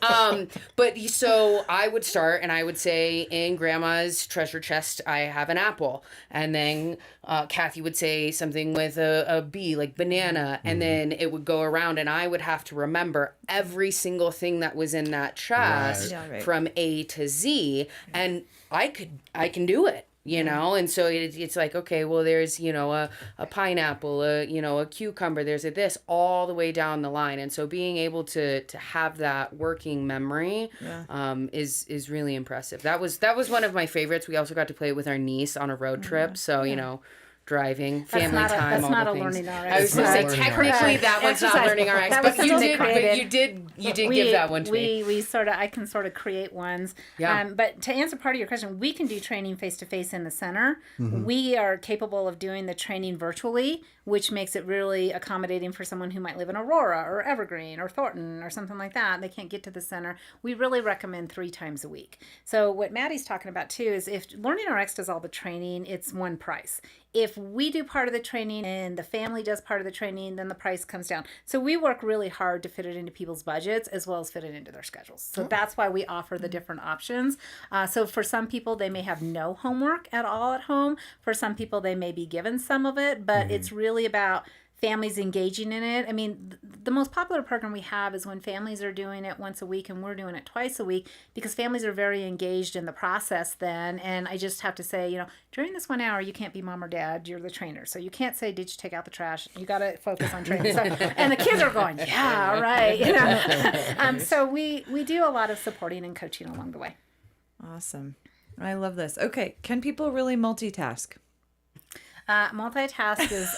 [SPEAKER 4] But so I would start and I would say, in grandma's treasure chest, I have an apple. And then Kathi would say something with a B, like banana. And then it would go around and I would have to remember every single thing that was in that chest from A to Z. And I can do it. And so it's like, okay, well, there's, a pineapple, a cucumber, there's this all the way down the line. And so being able to have that working memory is really impressive. That was one of my favorites. We also got to play it with our niece on a road trip. So, driving, family time,
[SPEAKER 3] that's
[SPEAKER 4] all
[SPEAKER 3] not
[SPEAKER 4] the
[SPEAKER 3] a
[SPEAKER 4] things.
[SPEAKER 3] LearningRx.
[SPEAKER 4] I was going to say,
[SPEAKER 1] Not
[SPEAKER 4] technically that one's not LearningRx, but you did give that one to me.
[SPEAKER 3] I can sort of create ones.
[SPEAKER 4] Yeah.
[SPEAKER 3] But to answer part of your question, we can do training face-to-face in the center. We are capable of doing the training virtually, which makes it really accommodating for someone who might live in Aurora or Evergreen or Thornton or something like that. They can't get to the center. We really recommend 3 times a week. So what Maddy's talking about too is, if LearningRx does all the training, it's one price. If we do part of the training and the family does part of the training, then the price comes down. So we work really hard to fit it into people's budgets as well as fit it into their schedules. So that's why we offer the different options. So for some people, they may have no homework at all at home. For some people, they may be given some of it, but it's really about families engaging in it. I mean, the most popular program we have is when families are doing it once a week and we're doing it twice a week, because families are very engaged in the process then. And I just have to say, during this 1 hour, you can't be mom or dad, you're the trainer. So you can't say, did you take out the trash? You got to focus on training. So, and the kids are going, yeah, right. So we do a lot of supporting and coaching along the way.
[SPEAKER 2] Awesome. I love this. Okay. Can people really multitask?
[SPEAKER 3] Multitask is,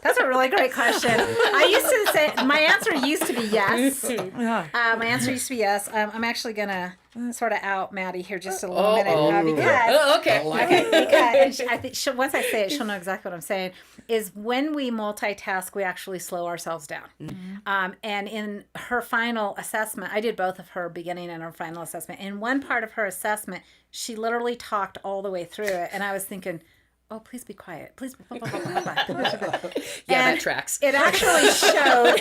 [SPEAKER 3] that's a really great question. I used to say, my answer used to be yes. My answer used to be yes. I'm actually going to sort of out Maddy here just a little minute. Because, because I think once I say it, she'll know exactly what I'm saying, is when we multitask, we actually slow ourselves down. And in her final assessment, I did both of her beginning and her final assessment. In one part of her assessment, she literally talked all the way through it. And I was thinking, oh, please be quiet. Please.
[SPEAKER 4] That tracks.
[SPEAKER 3] It actually showed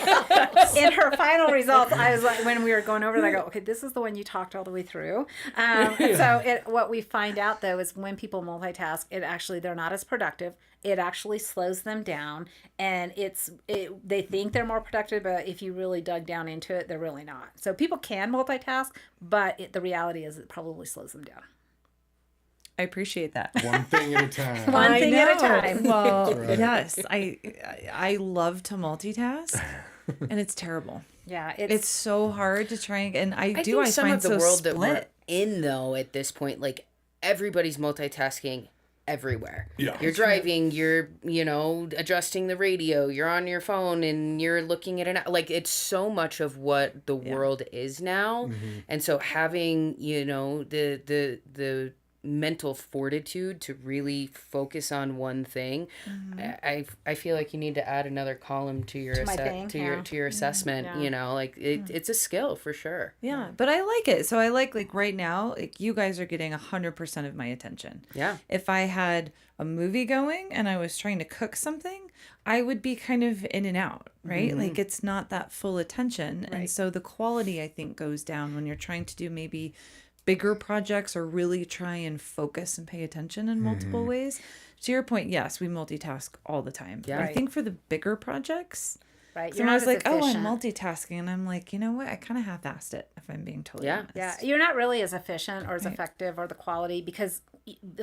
[SPEAKER 3] in her final results. I was like, when we were going over it, I go, okay, this is the one you talked all the way through. So what we find out, though, is when people multitask, they're not as productive. It actually slows them down, and they think they're more productive, but if you really dug down into it, they're really not. So people can multitask, but the reality is it probably slows them down.
[SPEAKER 2] I appreciate that.
[SPEAKER 1] One thing at a time.
[SPEAKER 3] One thing at a time.
[SPEAKER 2] Well,
[SPEAKER 1] Right.
[SPEAKER 2] yes, I love to multitask, and it's terrible.
[SPEAKER 3] Yeah,
[SPEAKER 2] It's so hard to try and I
[SPEAKER 4] think
[SPEAKER 2] find
[SPEAKER 4] some of the
[SPEAKER 2] so
[SPEAKER 4] world
[SPEAKER 2] split.
[SPEAKER 4] that we're in, though, at this point, like, everybody's multitasking everywhere.
[SPEAKER 1] Yeah.
[SPEAKER 4] You're driving, you're, adjusting the radio, you're on your phone and you're looking at it. Like, it's so much of what the world is now. And so having, the mental fortitude to really focus on one thing, I feel like you need to add another column to your your assessment. It's a skill for sure.
[SPEAKER 2] Yeah, but I like it. So I like right now, like you guys are getting 100% of my attention.
[SPEAKER 4] Yeah.
[SPEAKER 2] If I had a movie going and I was trying to cook something, I would be kind of in and out, right? Like it's not that full attention. And so the quality, I think, goes down when you're trying to do maybe bigger projects or really try and focus and pay attention in multiple ways. To your point, yes, we multitask all the time.
[SPEAKER 4] Yeah.
[SPEAKER 2] But I think for the bigger projects,
[SPEAKER 3] Right.
[SPEAKER 2] I was like, oh, I'm multitasking. And I'm like, you know what? I kind of half-assed it, if I'm being totally honest.
[SPEAKER 3] Yeah, you're not really as efficient or as effective or the quality, because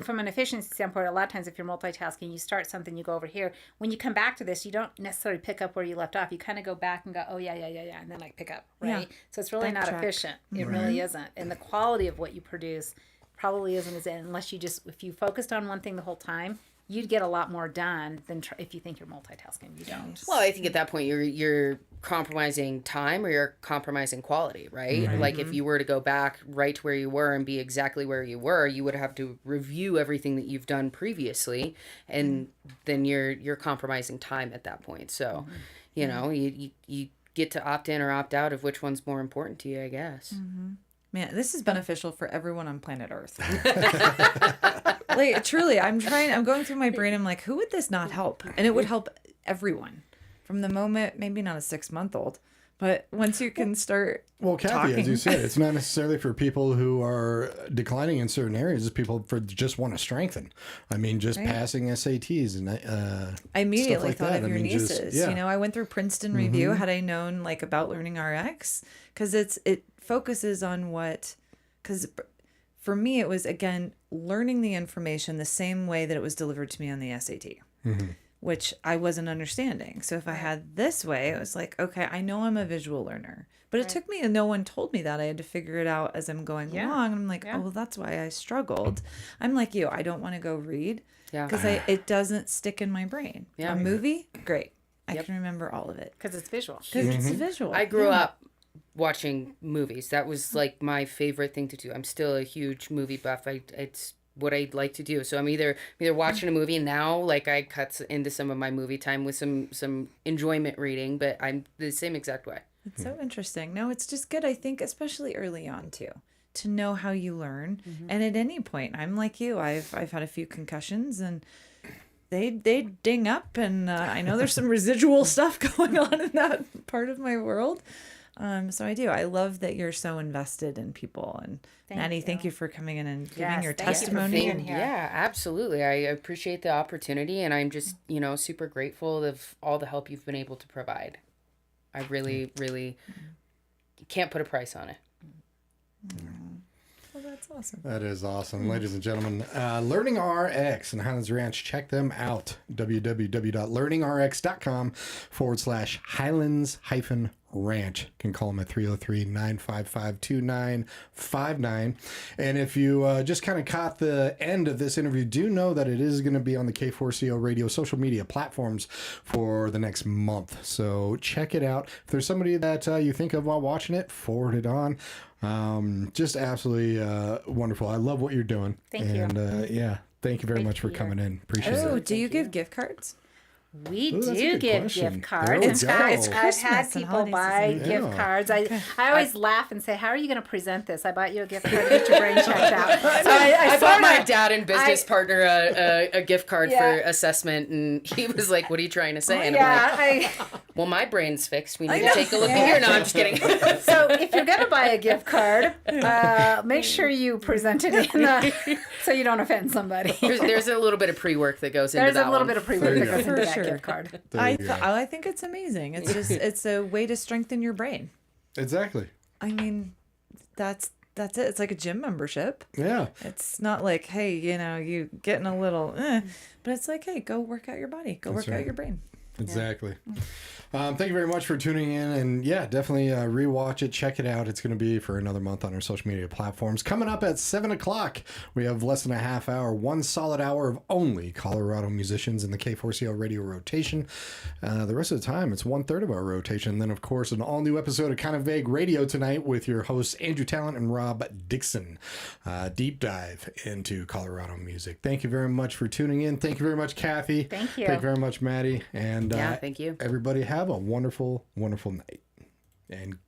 [SPEAKER 3] from an efficiency standpoint, a lot of times if you're multitasking, you start something, you go over here. When you come back to this, you don't necessarily pick up where you left off. You kind of go back and go, oh, yeah, and then like pick up, right?
[SPEAKER 2] Yeah.
[SPEAKER 3] So it's really not efficient. It really isn't. And the quality of what you produce probably isn't as unless if you focused on one thing the whole time, you'd get a lot more done than if you think you're multitasking. You don't.
[SPEAKER 4] Well, I think at that point you're compromising time or you're compromising quality, right? Like if you were to go back right to where you were and be exactly where you were, you would have to review everything that you've done previously, and then you're compromising time at that point. So, you get to opt in or opt out of which one's more important to you, I guess.
[SPEAKER 2] Man, this is beneficial for everyone on planet Earth. Like, truly, I'm going through my brain. I'm like, who would this not help? And it would help everyone from the moment, maybe not a 6-month-old, but once you can start.
[SPEAKER 1] Well, Kathy,
[SPEAKER 2] talking.
[SPEAKER 1] as you said, it's not necessarily for people who are declining in certain areas. It's people for just want to strengthen. I mean, just passing SATs and
[SPEAKER 2] I immediately
[SPEAKER 1] like
[SPEAKER 2] thought
[SPEAKER 1] that.
[SPEAKER 2] of your nieces. I went through Princeton Review. Had I known about LearningRx, because it focuses on because for me it was, again, learning the information the same way that it was delivered to me on the SAT. Which I wasn't understanding. So if I had this way, it was like, okay, I know I'm a visual learner. But it took me, and no one told me that. I had to figure it out as I'm going along. I'm like, oh, well, that's why I struggled. I'm like you. I don't want to go read because it doesn't stick in my brain. A movie, great. I can remember all of it.
[SPEAKER 3] Because it's visual.
[SPEAKER 2] Because it's visual.
[SPEAKER 4] I grew up watching movies. That was like my favorite thing to do. I'm still a huge movie buff. It's what I like to do. So I'm either watching a movie, and now like I cut into some of my movie time with some enjoyment reading, but I'm the same exact way.
[SPEAKER 2] It's so interesting. No, it's just good, I think, especially early on too, to know how you learn. And at any point, I'm like you. I've had a few concussions, and they ding up, and I know there's some residual stuff going on in that part of my world. So I do. I love that you're so invested in people. And Maddy, thank you for coming in and giving your testimony.
[SPEAKER 4] Yeah, absolutely. I appreciate the opportunity, and I'm just, super grateful of all the help you've been able to provide. I really, really can't put a price on it.
[SPEAKER 2] Well, that's awesome.
[SPEAKER 1] That is awesome. Ladies and gentlemen, LearningRx and Highlands Ranch, check them out. www.learningrx.com/Highlands-Ranch. You can call them at 303-955-2959. And if you just kind of caught the end of this interview, do know that it is going to be on the K4CO radio social media platforms for the next month. So check it out. If there's somebody that you think of while watching it, forward it on. Just absolutely wonderful. I love what you're doing.
[SPEAKER 3] Thank you.
[SPEAKER 1] And thank you very much for coming in. Appreciate it.
[SPEAKER 2] Oh, do you give gift cards?
[SPEAKER 3] We
[SPEAKER 1] Ooh, that's a
[SPEAKER 3] do
[SPEAKER 1] good
[SPEAKER 3] give
[SPEAKER 1] question.
[SPEAKER 3] gift cards.
[SPEAKER 1] There we
[SPEAKER 3] In fact,
[SPEAKER 1] go.
[SPEAKER 3] I've had
[SPEAKER 2] Christmas and
[SPEAKER 3] people
[SPEAKER 2] holiday
[SPEAKER 3] buy
[SPEAKER 1] season.
[SPEAKER 3] gift
[SPEAKER 1] Yeah.
[SPEAKER 3] cards. I always laugh and say, "How are you going to present this? I bought you a gift card to get your brain checked out." So
[SPEAKER 4] I bought my
[SPEAKER 3] sorta-
[SPEAKER 4] dad and business partner a gift card
[SPEAKER 3] Yeah.
[SPEAKER 4] for assessment, and he was like, "What are you trying to say?" And I'm like,
[SPEAKER 3] Yeah,
[SPEAKER 4] "Well, my brain's fixed. We need to take a look at here." No, I'm just kidding.
[SPEAKER 3] so if you're going to buy a gift card, make sure you present it so you don't offend somebody.
[SPEAKER 4] There's a little bit of pre-work that goes into
[SPEAKER 3] There's
[SPEAKER 4] that
[SPEAKER 3] a little
[SPEAKER 4] one.
[SPEAKER 3] bit of pre-work
[SPEAKER 1] There
[SPEAKER 3] that
[SPEAKER 1] you
[SPEAKER 3] goes
[SPEAKER 1] go.
[SPEAKER 3] into
[SPEAKER 2] For
[SPEAKER 3] that
[SPEAKER 2] sure.
[SPEAKER 3] gift card.
[SPEAKER 1] There you go.
[SPEAKER 2] I think it's amazing. It's just it's a way to strengthen your brain.
[SPEAKER 1] Exactly.
[SPEAKER 2] I mean, that's it. It's like a gym membership.
[SPEAKER 1] Yeah.
[SPEAKER 2] It's not like, hey, you getting a little, but it's like, hey, go work out your body, go work out your brain.
[SPEAKER 1] Exactly. Thank you very much for tuning in. And yeah, definitely rewatch it. Check it out. It's going to be for another month on our social media platforms. Coming up at 7 o'clock, we have less than a half hour, one solid hour of only Colorado musicians in the K4CO radio rotation. The rest of the time, it's 1/3 of our rotation. And then, of course, an all new episode of Kind of Vague Radio tonight with your hosts, Andrew Talent and Rob Dixon. Deep dive into Colorado music. Thank you very much for tuning in. Thank you very much, Kathy.
[SPEAKER 3] Thank you.
[SPEAKER 1] Thank you very much, Maddy. And
[SPEAKER 4] Yeah, thank you.
[SPEAKER 1] everybody have a wonderful, wonderful night. And